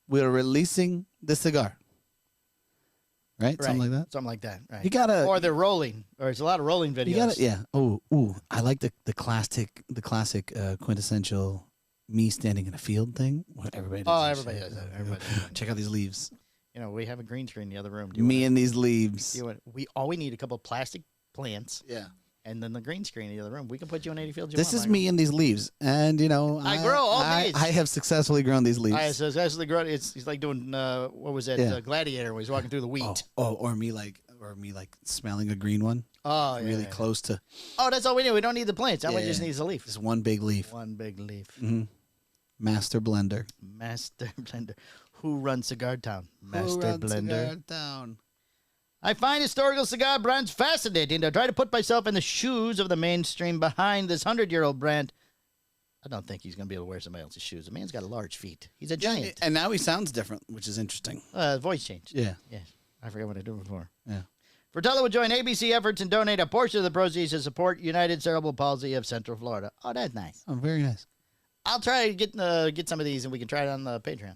we're releasing the cigar. Right? Something like that? Something like that, right. You gotta, or they're rolling. Or it's a lot of rolling videos. You gotta, yeah. Oh, I like the classic quintessential me standing in a field thing. What everybody does. Everybody does that. Check out these leaves. You know, we have a green screen in the other room. And these leaves. We need a couple of plastic plants. Yeah. And then the green screen in the other room. We can put you in any field you want. This is me and these leaves. And, you know, I grow all these. I have successfully grown these leaves. I have successfully grown. It's like doing, what was that, Gladiator when he's walking through the wheat. Or me like smelling a green one. Oh, yeah. Really close to. Oh, that's all we need. We don't need the plants. Everyone just needs a leaf. Just one big leaf. One big leaf. Mm-hmm. Master Blender. Master Blender. Who runs Cigar Town? Master Blender. Cigar Town. I find historical cigar brands fascinating. I try to put myself in the shoes of the mainstream behind this 100-year-old brand. I don't think he's going to be able to wear somebody else's shoes. The man's got a large feet. He's a giant. And now he sounds different, which is interesting. Voice change. Yeah. Yeah. I forgot what I did before. Yeah. Fratello will join ABC efforts and donate a portion of the proceeds to support United Cerebral Palsy of Central Florida. Oh, that's nice. Oh, very nice. I'll try to get some of these, and we can try it on the Patreon.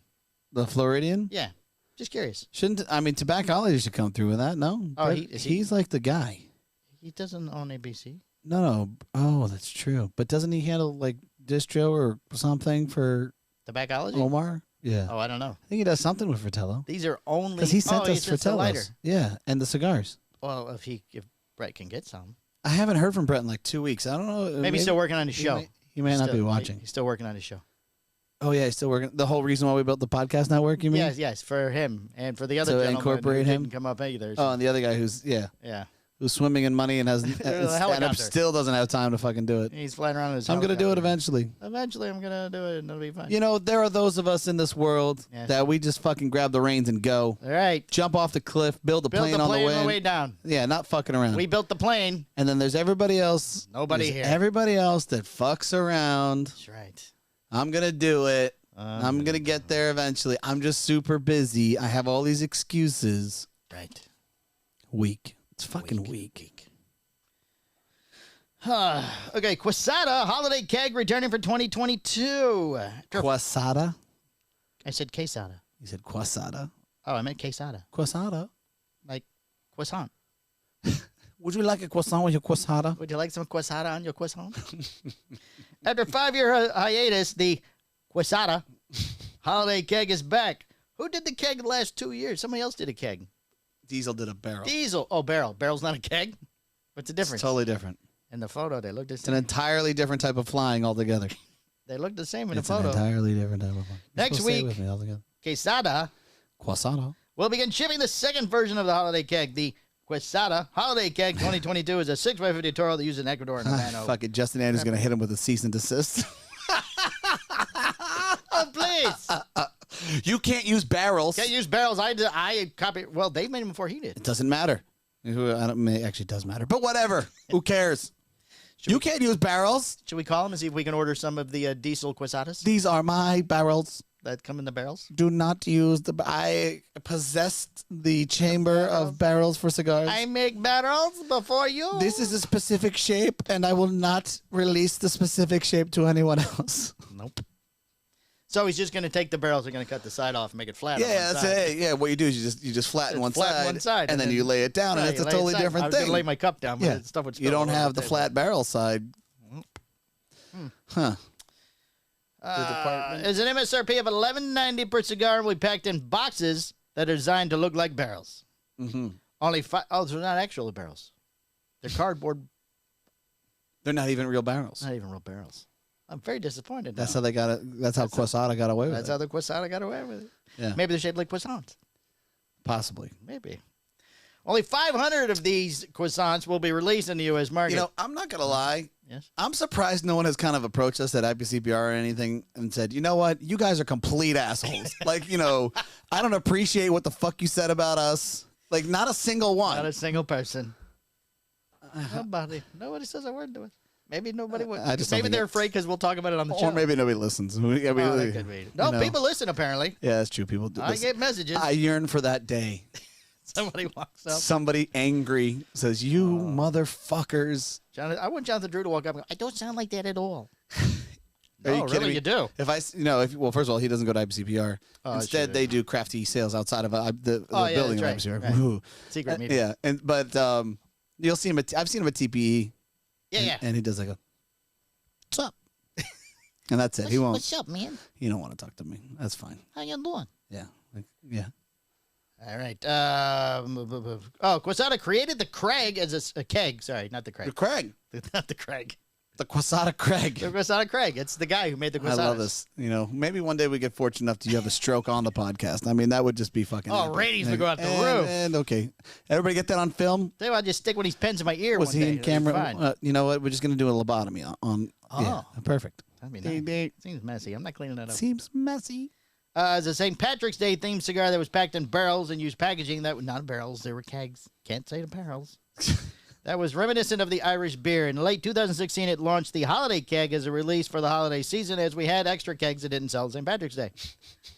The Floridian? Yeah. Just curious. Tobaccology should come through with that, no? Oh, he's like the guy. He doesn't own ABC. No. Oh, that's true. But doesn't he handle, like, distro or something for Tobaccology? Omar? Yeah. Oh, I don't know. I think he does something with Fratello. These are only... Because he sent us Fratellos. Yeah, and the cigars. Well, if Brett can get some. I haven't heard from Brett in like 2 weeks. I don't know. Maybe he's still working on his show. He may not be watching. He's still working on his show. Oh, yeah, he's still working. The whole reason why we built the podcast network, you mean? Yes, for him. And for the other to gentleman incorporate who him? didn't come up either. Oh, and the other guy who's swimming in money and still doesn't have time to fucking do it. He's flying around in his I'm going to do it eventually. Eventually, I'm going to do it, and it'll be fun. You know, there are those of us in this world that we just fucking grab the reins and go. All right. Jump off the cliff, build the plane on the way down. Yeah, not fucking around. We built the plane. And then there's everybody else. Nobody here. Everybody else that fucks around. That's right. I'm going to do it. I'm going to get there eventually. I'm just super busy. I have all these excuses. Right. Weak. It's fucking weak. Okay, Quesada Holiday Keg returning for 2022. Quesada? I said quesada. You said Quesada? Oh, I meant quesada. Quesada? Like croissant. Would you like a croissant with your croissant? Would you like some quesada on your croissant? After 5-year hiatus, the quesada holiday keg is back. Who did the keg the last 2 years? Somebody else did a keg. Diesel did a barrel. Diesel. Oh, barrel. Barrel's not a keg? What's the difference? It's totally different. In the photo, they look the It's an same. entirely different type of flying altogether. They look the same in It's the an photo. entirely different type of flying. Next week, with me altogether. quesada Croissant. will begin shipping the second version of the holiday keg. The Quesada Holiday Keg 2022 is a 6x50 Toro that uses in Ecuador and Havana. Fuck it. Justin Ander's going to hit him with a cease and desist. Oh, please. You can't use barrels. Can't use barrels. I copy. Well, they made them before he did. It doesn't matter. Actually, it does matter. But whatever. Who cares? You can't use barrels. Should we call him and see if we can order some of the diesel Quesadas These are my barrels. that come in the barrels? Do not use the. I possessed the chamber of barrels for cigars. I make barrels before you. This is a specific shape, and I will not release the specific shape to anyone else. Nope. So he's just going to take the barrels and going to cut the side off and make it flat. on Yeah, one that's side. it. Yeah, what you do is you just flatten one side, and then you lay it down, and Right, it's a you lay it totally aside. different I was gonna thing. lay my cup down, but Yeah, the stuff would you spill don't all over have the table. flat barrel side. Huh. There's an MSRP of $11.90 per cigar and will be packed in boxes that are designed to look like barrels. Mm-hmm. Only five. Oh, they're not actual barrels. They're cardboard. They're not even real barrels. Not even real barrels. I'm very disappointed. That's now. how they got it. That's how Quesada got away with That's it. how the Quesada got away with it. Yeah, Maybe they're shaped like croissants. possibly. Maybe. Only 500 of these croissants will be released in the U.S. market. You know, I'm not gonna lie. Yes. I'm surprised no one has kind of approached us at IPCPR or anything and said, you know what, you guys are complete assholes. Like, you know, I don't appreciate what the fuck you said about us. Like, not a single one. Not a single person. Nobody says a word to us. Maybe nobody would. I just don't Maybe think they're it- afraid because we'll talk about it on the show. Or maybe nobody listens. I mean, Oh, that could be. No, you know. people listen apparently. Yeah, that's true. People do. I listen. get messages. I yearn for that day. Somebody walks up. Somebody angry says, "You motherfuckers." I want Jonathan Drew to walk up and go, I don't sound like that at all. Are you Oh, kidding really? me? You do? If I, well, first of all, he doesn't go to IPCPR. Oh, Instead, sure. they do crafty sales outside of the Oh, yeah, building of that's right, IPCPR. right. Woo. Secret meeting. Yeah, but you'll see him. I've seen him at TPE. Yeah. And he does like a, "What's up?" And that's it. He won't. What's up, man? He don't want to talk to me. That's fine. How you doing? Yeah. Yeah. All right. Quesada created the Craig as a keg. Sorry, not the Craig. The Craig. Not the Craig. The Quesada Craig. The Quesada Craig. It's the guy who made the I Quesadas. love this. You know, maybe one day we get fortunate enough to have a stroke on the podcast. I mean, that would just be fucking. Oh, epic. ratings would go out the roof. And okay, everybody get that on film. Tell you what, I'll just stick one of these pens in my ear Was one he day. in It'll be camera? fine. You know what? We're just gonna do a lobotomy on. Yeah, Oh. perfect. That'd be nice. Seems messy. I'm not cleaning that up. Seems messy. It's a St. Patrick's Day themed cigar that was packed in barrels and used packaging that were not barrels, they were kegs. Can't say the barrels. That was reminiscent of the Irish beer. In late 2016, it launched the holiday keg as a release for the holiday season, as we had extra kegs that didn't sell on St. Patrick's Day.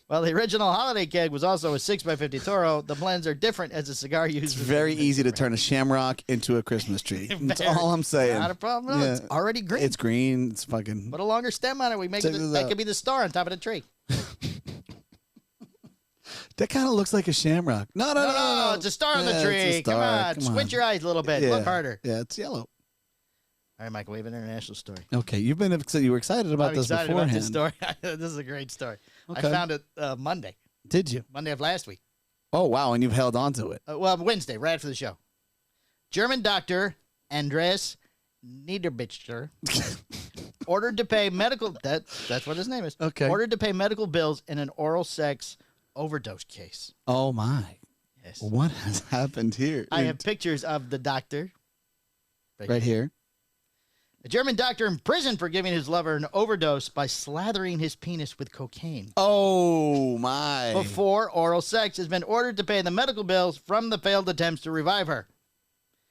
While the original holiday keg was also a 6x50 Toro, the blends are different as the cigar uses. It's very easy to turn a shamrock into a Christmas tree. That's all I'm saying. Not a problem. No, it's already green. It's green. It's fucking. Put a longer stem on it. We make Check it. this That out. could be the star on top of the tree. That kind of looks like a shamrock. No. It's a star on the Yeah, tree. it's a Come star. on. Come Squint your eyes a little bit. Yeah. Look harder. Yeah, it's yellow. All right, Michael, we have an international story. Okay, you were excited about I'm this excited beforehand. about this story. This is a great story. Okay. I found it Monday Did you? of last week. Oh wow, and you've held on to it. Wednesday, right after the show. German doctor Andreas Niederbichter ordered to pay medical. That's what his name is. Okay. Ordered to pay medical bills in an oral sex overdose case. Oh my. Yes. What has happened here? I have pictures of the doctor. right here. A German doctor in prison for giving his lover an overdose by slathering his penis with cocaine. Oh my. Before oral sex has been ordered to pay the medical bills from the failed attempts to revive her.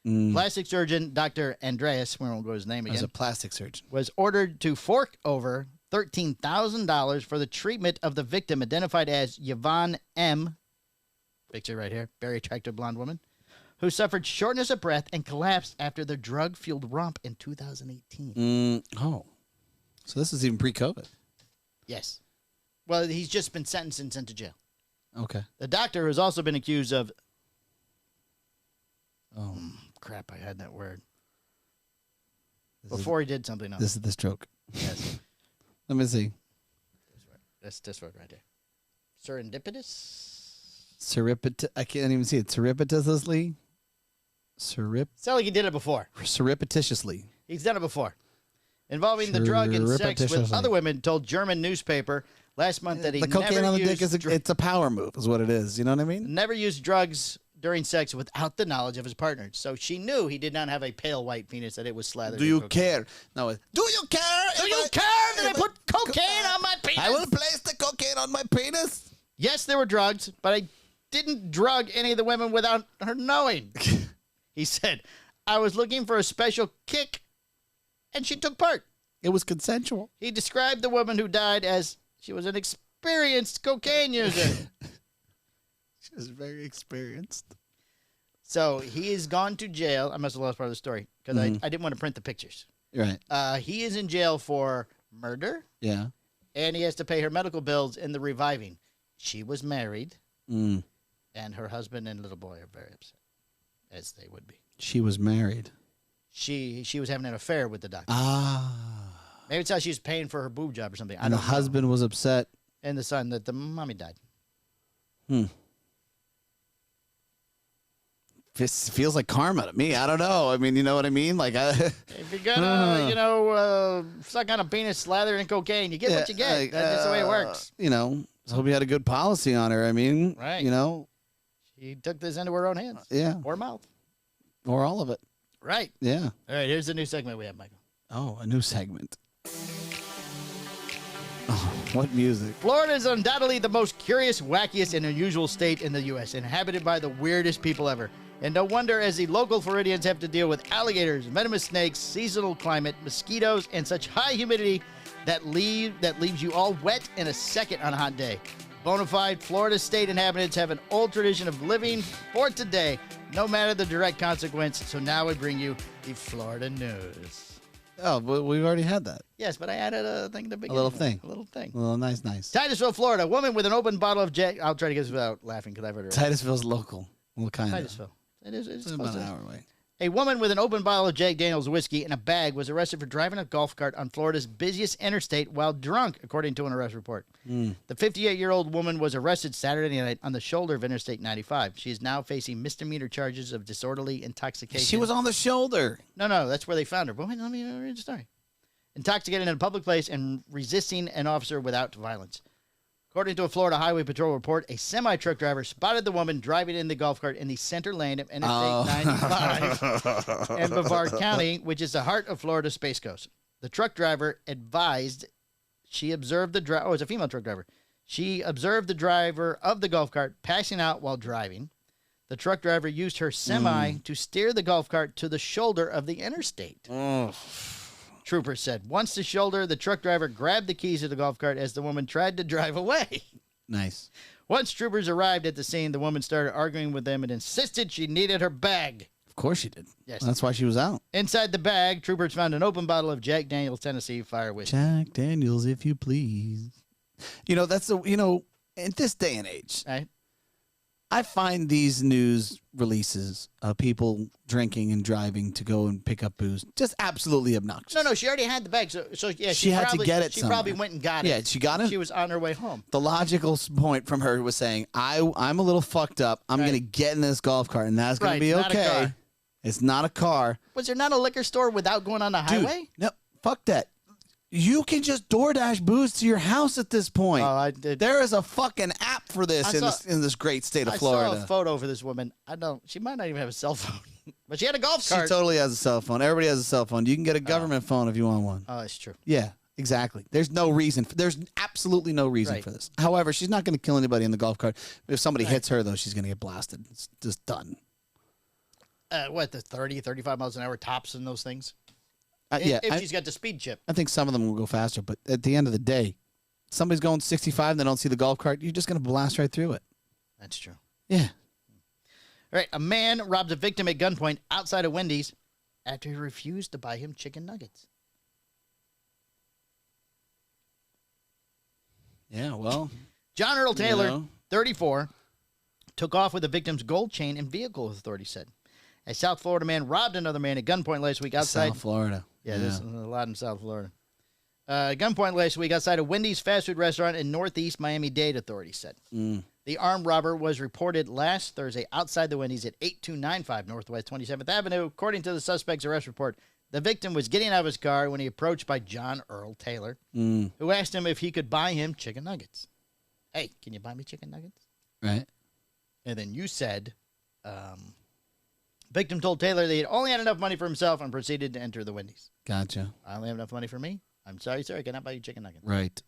Plastic surgeon Dr. Andreas, we won't go his name As again, a plastic surgeon. was ordered to fork over $13,000 for the treatment of the victim identified as Yvonne M. Picture right here. Very attractive blonde woman who suffered shortness of breath and collapsed after the drug-fueled romp in 2018. Oh. So this is even pre-COVID. Yes. Well, he's just been sentenced and sent to jail. Okay. The doctor has also been accused of crap, I had that word. Before he did something else. This is the stroke. Yes. Let me see. That's this word right there. Serendipitous? I can't even see it. Surreptitiously? Sounds like he did it before. Surreptitiously. He's done it before. Involving the drug and sex with Surreptitiously. other women, told German newspaper last month that he The cocaine never on the used dick it's a power move, is what it is. You know what I mean? never used drugs during sex without the knowledge of his partner. So she knew he did not have a pale white penis, that it was slathered. Do in you cocaine. care? No. Do you care? Do you care that I put cocaine on my penis? I will place the cocaine on my penis. Yes, there were drugs, but I didn't drug any of the women without her knowing. He said, I was looking for a special kick, and she took part. It was consensual. He described the woman who died as she was an experienced cocaine user. She was very experienced. So he has gone to jail. I must have lost part of the story because I didn't want to print the pictures. Right. He is in jail for murder, Yeah. and he has to pay her medical bills in the reviving. She was married, and her husband and little boy are very upset, as they would be. She was married. She was having an affair with the doctor. Maybe it's how she was paying for her boob job or something. And the husband was upset. And the son that the mommy died. This feels like karma to me. I don't know. I mean, you know what I mean? Like, If you're gonna, suck on a penis slathered in cocaine, you get what you get. That's the way it works. You know, I hope you had a good policy on her. I mean, Right. You know, She took this into her own hands. yeah, Or mouth. or all of it. Right. Yeah. All right, here's the new segment we have, Michael. Oh, a new segment. Oh, what music? Florida is undoubtedly the most curious, wackiest, and unusual state in the U.S., inhabited by the weirdest people ever. And no wonder, as the local Floridians have to deal with alligators, venomous snakes, seasonal climate, mosquitoes, and such high humidity that leaves you all wet in a second on a hot day. Bonafide Florida state inhabitants have an old tradition of living for today, no matter the direct consequence. So now we bring you the Florida news. Oh, but we've already had that. Yes, but I added a thing at the beginning. little thing. A little thing. Well, nice. Titusville, Florida. A woman with an open bottle of Jack. I'll try to get this without laughing because I've heard it. Titusville's local. Well, kind of. Titusville. It's It's about an hour away. A woman with an open bottle of Jack Daniels whiskey in a bag was arrested for driving a golf cart on Florida's busiest interstate while drunk, according to an arrest report. The 58-year-old woman was arrested Saturday night on the shoulder of Interstate 95. She is now facing misdemeanor charges of disorderly intoxication. She was on the shoulder. No, that's where they found her. But wait, let me read the story. Intoxicated in a public place and resisting an officer without violence. According to a Florida Highway Patrol report, a semi-truck driver spotted the woman driving in the golf cart in the center lane of Interstate 95 in Brevard County, which is the heart of Florida's Space Coast. The truck driver advised she observed the driver. Oh, it's a female truck driver. She observed the driver of the golf cart passing out while driving. The truck driver used her semi to steer the golf cart to the shoulder of the interstate. Troopers said. Once the shoulder, the truck driver grabbed the keys of the golf cart as the woman tried to drive away. Nice. Once troopers arrived at the scene, the woman started arguing with them and insisted she needed her bag. Of course she did. Yes. That's why she was out. Inside the bag, troopers found an open bottle of Jack Daniels Tennessee Fire whiskey. Jack Daniels, if you please. You know, in this day and age, Right? I find these news releases of people drinking and driving to go and pick up booze just absolutely obnoxious. No, she already had the bag. So yeah, She had to probably, get it She probably somewhere. went and got it. Yeah, she got it? She was on her way home. The logical point from her was saying, I'm a little fucked up. I'm Right. going to get in this golf cart, and that's going Right, to be not a okay. car. It's not a car. Was there not a liquor store without going on the highway? Dude, no, fuck that. You can just DoorDash booze to your house at this point. Oh, I did. There is a fucking app for this in this great state of I Florida. saw a photo for this woman. She might not even have a cell phone, but she had a golf She cart. totally has a cell phone. Everybody has a cell phone. You can get a government phone if you want one. Oh, it's true. Yeah, exactly. There's no reason. There's absolutely no reason Right. for this. However, she's not going to kill anybody in the golf cart. If somebody hits her, though, she's going to get blasted. It's just done. The 30, 35 miles an hour tops in those things? Yeah, If she's got the speed chip. I think some of them will go faster, but at the end of the day, somebody's going 65 and they don't see the golf cart, you're just going to blast right through it. That's true. Yeah. All right. A man robbed a victim at gunpoint outside of Wendy's after he refused to buy him chicken nuggets. Yeah, well. John Earl Taylor, You know. 34, took off with the victim's gold chain and vehicle, authorities said. A South Florida man robbed another man at gunpoint last week outside. South Florida. Yeah, there's a lot in South Florida. Gunpoint last week outside a Wendy's fast food restaurant in Northeast Miami-Dade, authorities said. The armed robber was reported last Thursday outside the Wendy's at 8295 Northwest 27th Avenue. According to the suspect's arrest report, the victim was getting out of his car when he approached by John Earl Taylor, who asked him if he could buy him chicken nuggets. Hey, can you buy me chicken nuggets? Right. And then you said, victim told Taylor that he only had enough money for himself and proceeded to enter the Wendy's. Gotcha. I only have enough money for me. I'm sorry, sir. I cannot buy you chicken nuggets. Right.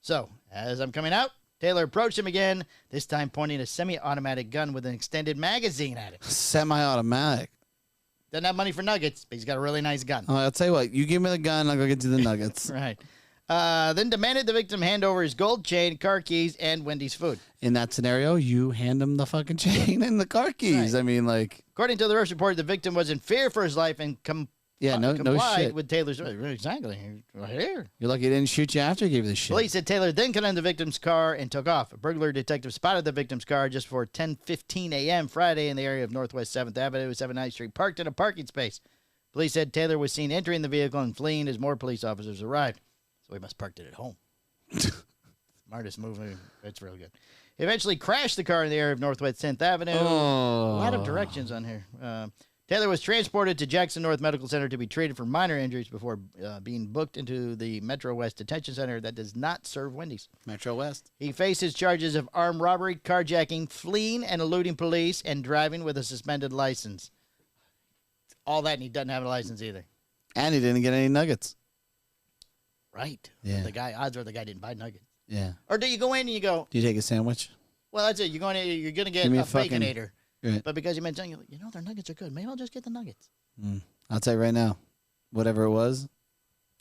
So, as I'm coming out, Taylor approached him again, this time pointing a semi-automatic gun with an extended magazine at him. Semi-automatic. Doesn't have money for nuggets, but he's got a really nice gun. Oh, I'll tell you what. You give me the gun, I'll go get you the nuggets. Right. Then demanded the victim hand over his gold chain, car keys, and Wendy's food. In that scenario, you hand him the fucking chain and the car keys. Right. I mean, like... According to the arrest report, the victim was in fear for his life and no complied shit. with Taylor's... Exactly. Right here. You're lucky he didn't shoot you after he gave you the shit. Police said Taylor then got in the victim's car and took off. A burglar detective spotted the victim's car just before 10:15 a.m. Friday in the area of Northwest 7th Avenue, 79th Street, parked in a parking space. Police said Taylor was seen entering the vehicle and fleeing as more police officers arrived. So he must have parked it at home. Smartest move. That's real good. He eventually crashed the car in the area of Northwest 10th Avenue. Oh. A lot of directions on here. Taylor was transported to Jackson North Medical Center to be treated for minor injuries before being booked into the Metro West Detention Center that does not serve Wendy's. Metro West. He faces charges of armed robbery, carjacking, fleeing and eluding police, and driving with a suspended license. All that, and he doesn't have a license either. And he didn't get any nuggets. Right. Yeah. Odds are the guy didn't buy nuggets. Yeah. Or do you go in and you go, Do you take a sandwich? well, that's it. You're going to get Give me a a fucking- Baconator. Right. But because you mentioned, you're like, their nuggets are good. Maybe I'll just get the nuggets. I'll tell you right now, whatever it was,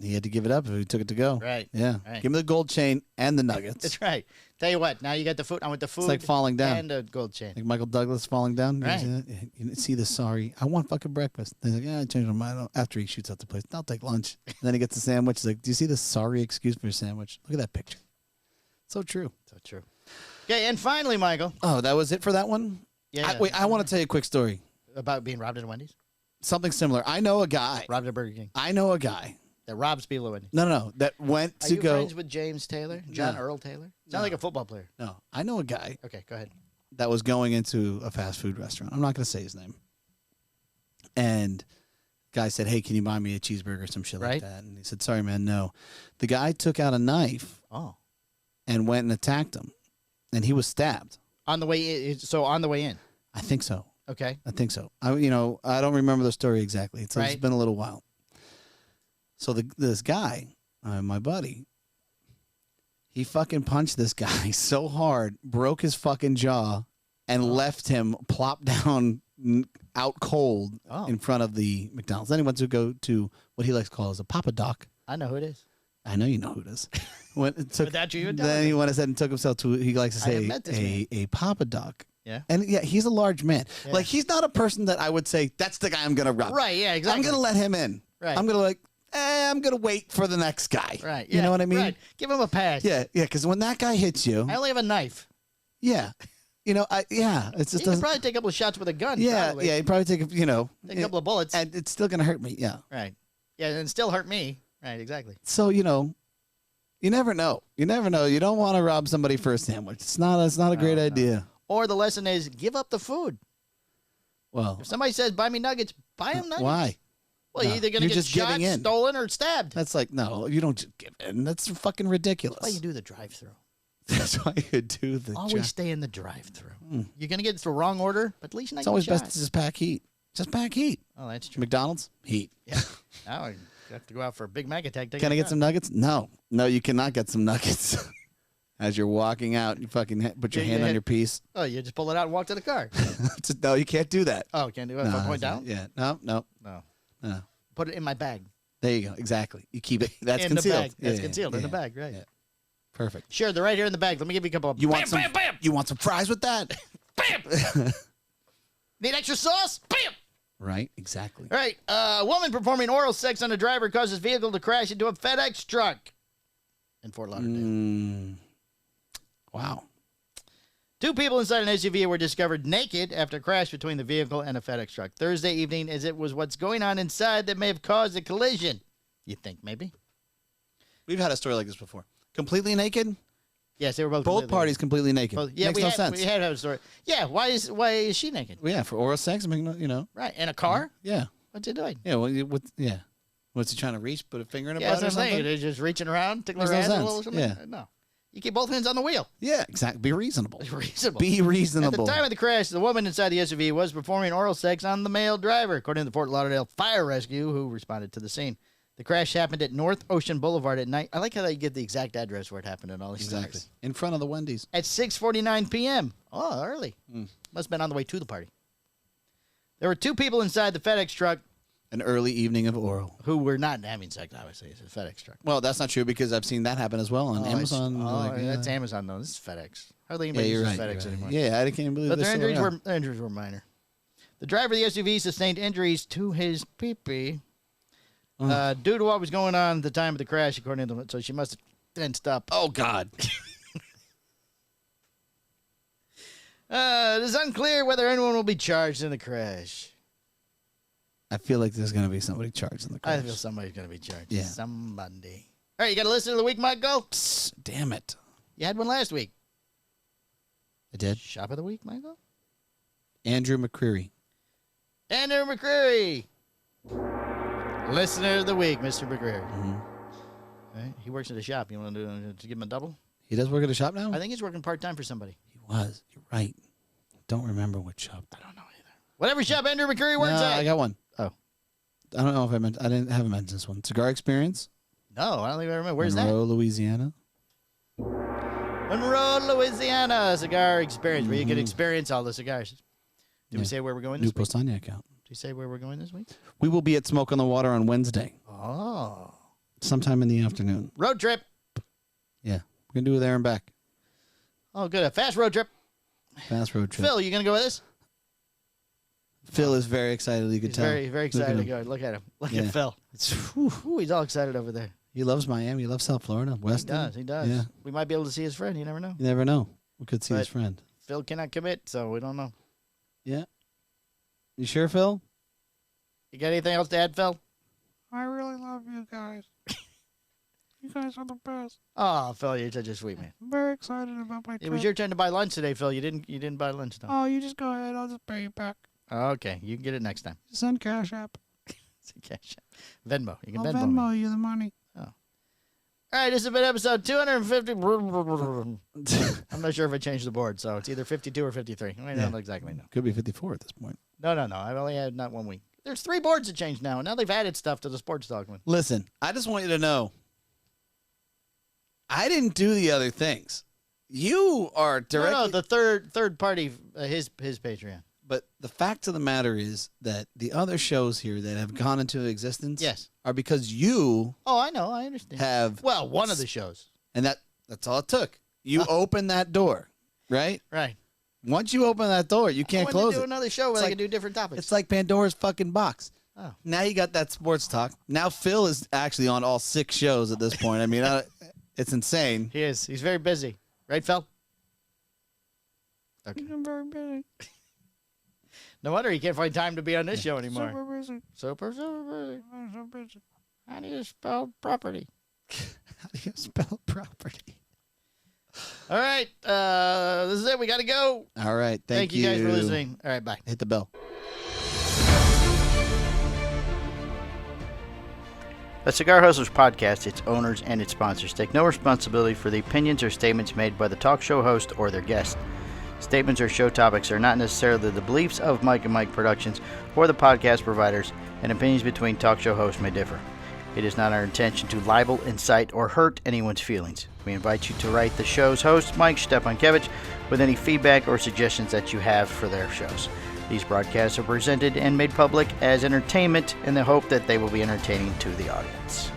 he had to give it up if he took it to go. Right. Yeah. Right. give me the gold chain and the nuggets. That's right. Tell you what, now you got the food. I want the food. It's like falling down. And a gold chain. Like Michael Douglas falling down. Right. You see that? Yeah, you see the sorry. I want fucking breakfast. He's like, I changed my mind. After he shoots out the place, I'll take lunch. And then he gets the sandwich. He's like, do you see the sorry excuse for your sandwich? Look at that picture. So true. So true. Okay, and finally, Michael. Oh, that was it for that one? Yeah. Wait, I want to tell you a quick story. About being robbed at Wendy's? Something similar. I know a guy. Robbed at Burger King. I know a guy. That robs people at Wendy's. No. That went Are to you go. friends with James Taylor? John No. Earl Taylor? Sound No. like a football player. No, I know a guy Okay, go ahead. that was going into a fast food restaurant. I'm not going to say his name. And guy said, hey, can you buy me a cheeseburger or some shit Right. like that? And he said, sorry, man, no. The guy took out a knife Oh. and went and attacked him. And he was stabbed. On the way in. So on the way in. I think so. Okay. I think so. I don't remember the story exactly. It's Right. been a little while. So this guy, my buddy, he fucking punched this guy so hard, broke his fucking jaw, and left him plopped down out cold in front of the McDonald's. Then he went to go to what he likes to call as a Papa Doc. I know who it is. I know you know who it is. Without you even telling then me. he went ahead and took himself to, he likes to I have say, met this man. a Papa Doc. Yeah. And yeah, he's a large man. Yeah. Like, he's not a person that I would say, that's the guy I'm going to rob. Right, yeah, exactly. I'm going to let him in. Right. I'm going to I'm going to wait for the next guy. Right. You know what I mean? Right. Give him a pass. Yeah, because when that guy hits you, I only have a knife. yeah. It's just You can probably take a couple of shots with a gun. yeah, probably. yeah, you probably take Take a couple of bullets. and it's still going to hurt me, yeah. Right. Yeah, and still hurt me. Right, exactly. So, you never know. You never know. You don't want to rob somebody for a sandwich. It's not a great idea. Or the lesson is give up the food. Well, If somebody says, buy me nuggets, buy them nuggets. why? Well, No, you're either going to you're get just shot, giving in. stolen, or stabbed. That's like, no, you don't just give in. That's fucking ridiculous. That's why you do the drive-through. That's why you do the Always stay in the drive-through. You're going to get it the wrong order, but at least you're not It's always getting best shot. to just pack heat. Just pack heat. Oh, that's true. McDonald's, heat. Yeah. Now I have to go out for a Big Mac attack. Can I get some nuggets? No. No, you cannot get some nuggets. As you're walking out, you fucking put your Yeah, hand yeah. on your piece. Oh, you just pull it out and walk to the car. No, you can't do that. Oh, can't do it if I point that's down? not- Yeah. No. No. Put it in my bag. There you go. Exactly. You keep it. That's in concealed. the bag. That's Yeah, concealed in the yeah, bag, right. yeah. Perfect. Sure, they're right here in the bag. Let me give you a couple of You want bam, some? bam, bam, You want some fries with that? bam. Need extra sauce? Bam. Right. Exactly. All right. A woman performing oral sex on a driver causes vehicle to crash into a FedEx truck in Fort Lauderdale. Wow. 2 people inside an SUV were discovered naked after a crash between the vehicle and a FedEx truck Thursday evening, as it was what's going on inside that may have caused the collision. You think maybe? We've had a story like this before. Completely naked? Yes, they were both. Both parties completely naked. Yeah, Makes no sense. We had a story. Yeah, why is she naked? Well, yeah, for oral sex, I mean, you know. Right, in a car? Yeah. What's it doing? Yeah, what's he trying to reach? Put a finger in a butt That's or what I'm saying. something? They're just reaching around, tickling her Makes ass no a little or sense. something? Yeah. No. You keep both hands on the wheel. Yeah, exactly. Be reasonable. Reasonable. Be reasonable. At the time of the crash, the woman inside the SUV was performing oral sex on the male driver, according to the Fort Lauderdale Fire Rescue, who responded to the scene. The crash happened at North Ocean Boulevard at night. I like how they get the exact address where it happened and all these Exactly. stories. In front of the Wendy's. At 6:49 p.m. Oh, early. Must have been on the way to the party. There were 2 people inside the FedEx truck An early evening of oral. who were not having sex, obviously. It's a FedEx truck. Well, that's not true because I've seen that happen as well on Amazon. That's Amazon, though. This is FedEx. Hardly anybody you're uses right, FedEx you're right. anymore. Yeah, I can't believe But this. their injuries were minor. The driver of the SUV sustained injuries to his pee-pee due to what was going on at the time of the crash, according to them. So she must have tensed up. Oh, God. It is unclear whether anyone will be charged in the crash. I feel like there's going to be somebody charged in the crash. I feel somebody's going to be charged. Yeah. Somebody. All right, you got a listener of the week, Michael? Psst, damn it. You had one last week. I did. Shop of the week, Michael? Andrew McCreary. Andrew McCreary. Listener of the week, Mr. McCreary. Mm-hmm. All right, he works at a shop. You want to give him a double? He does work at a shop now? I think he's working part-time for somebody. He was. You're right. Don't remember what shop. I don't know either. Whatever shop Andrew McCreary works No, at. I got one. Oh. I don't know if I didn't have mentioned this one. Cigar Experience. No, I don't think I remember. Where's Monroe, Louisiana. that? Monroe, Louisiana. Cigar Experience, where you can experience all the cigars. Did we say where we're going New this week? Postaniac out. Did we say where we're going this week? We will be at Smoke on the Water on Wednesday. Oh. Sometime in the afternoon. Road trip. Yeah. We're going to do it there and back. Oh, good. A fast road trip. Fast road trip. Phil, you going to go with us? Phil is very excited. You could He's tell. very, very Look at excited to him. go. Look at him. Look Yeah. at Phil. Ooh, he's all excited over there. He loves Miami. He loves South Florida. Weston. He does. Yeah. We might be able to see his friend. You never know. You never know. We could see his But- friend. Phil cannot commit, so we don't know. Yeah. You sure, Phil? You got anything else to add, Phil? I really love you guys. You guys are the best. Oh, Phil, you're such a sweet man. I'm very excited about my trip. It was your turn to buy lunch today, Phil. You didn't buy lunch though. Oh, you just go ahead. I'll just pay you back. Okay, you can get it next time. Just send Cash App. It's a cash app. Venmo. You can I'll Venmo. me. Venmo you the money. All right, this has been episode 250. I'm not sure if I changed the board, so it's either 52 or 53. I don't exactly know. Could be 54 at this point. No. I've only had not 1 week. There's 3 boards that changed now, and now they've added stuff to the sports talk one. Listen, I just want you to know, I didn't do the other things. You are directly. No, the third party, his Patreon. But the fact of the matter is that the other shows here that have gone into existence Yes. are because you Oh, I know. I understand. have, Well, one of the shows. and that's all it took. You opened that door, right? Right. Once you open that door, you can't I close wanted to do it. another show where It's I like- can do different topics. It's like Pandora's fucking box. Oh. Now you got that sports talk. Now Phil is actually on all 6 shows at this point. I mean, it's insane. He is. He's very busy. Right, Phil? Okay. I'm very busy. No wonder he can't find time to be on this show anymore. Super busy. Super busy. I'm so busy. How do you spell property? How do you spell property? All right. This is it. We got to go. All right. Thank you guys for listening. All right. Bye. Hit the bell. The Cigar Hustlers podcast, its owners, and its sponsors take no responsibility for the opinions or statements made by the talk show host or their guest. Statements or show topics are not necessarily the beliefs of Mike and Mike Productions or the podcast providers, and opinions between talk show hosts may differ. It is not our intention to libel, incite, or hurt anyone's feelings. We invite you to write the show's host, Mike Stepankevich, with any feedback or suggestions that you have for their shows. These broadcasts are presented and made public as entertainment in the hope that they will be entertaining to the audience.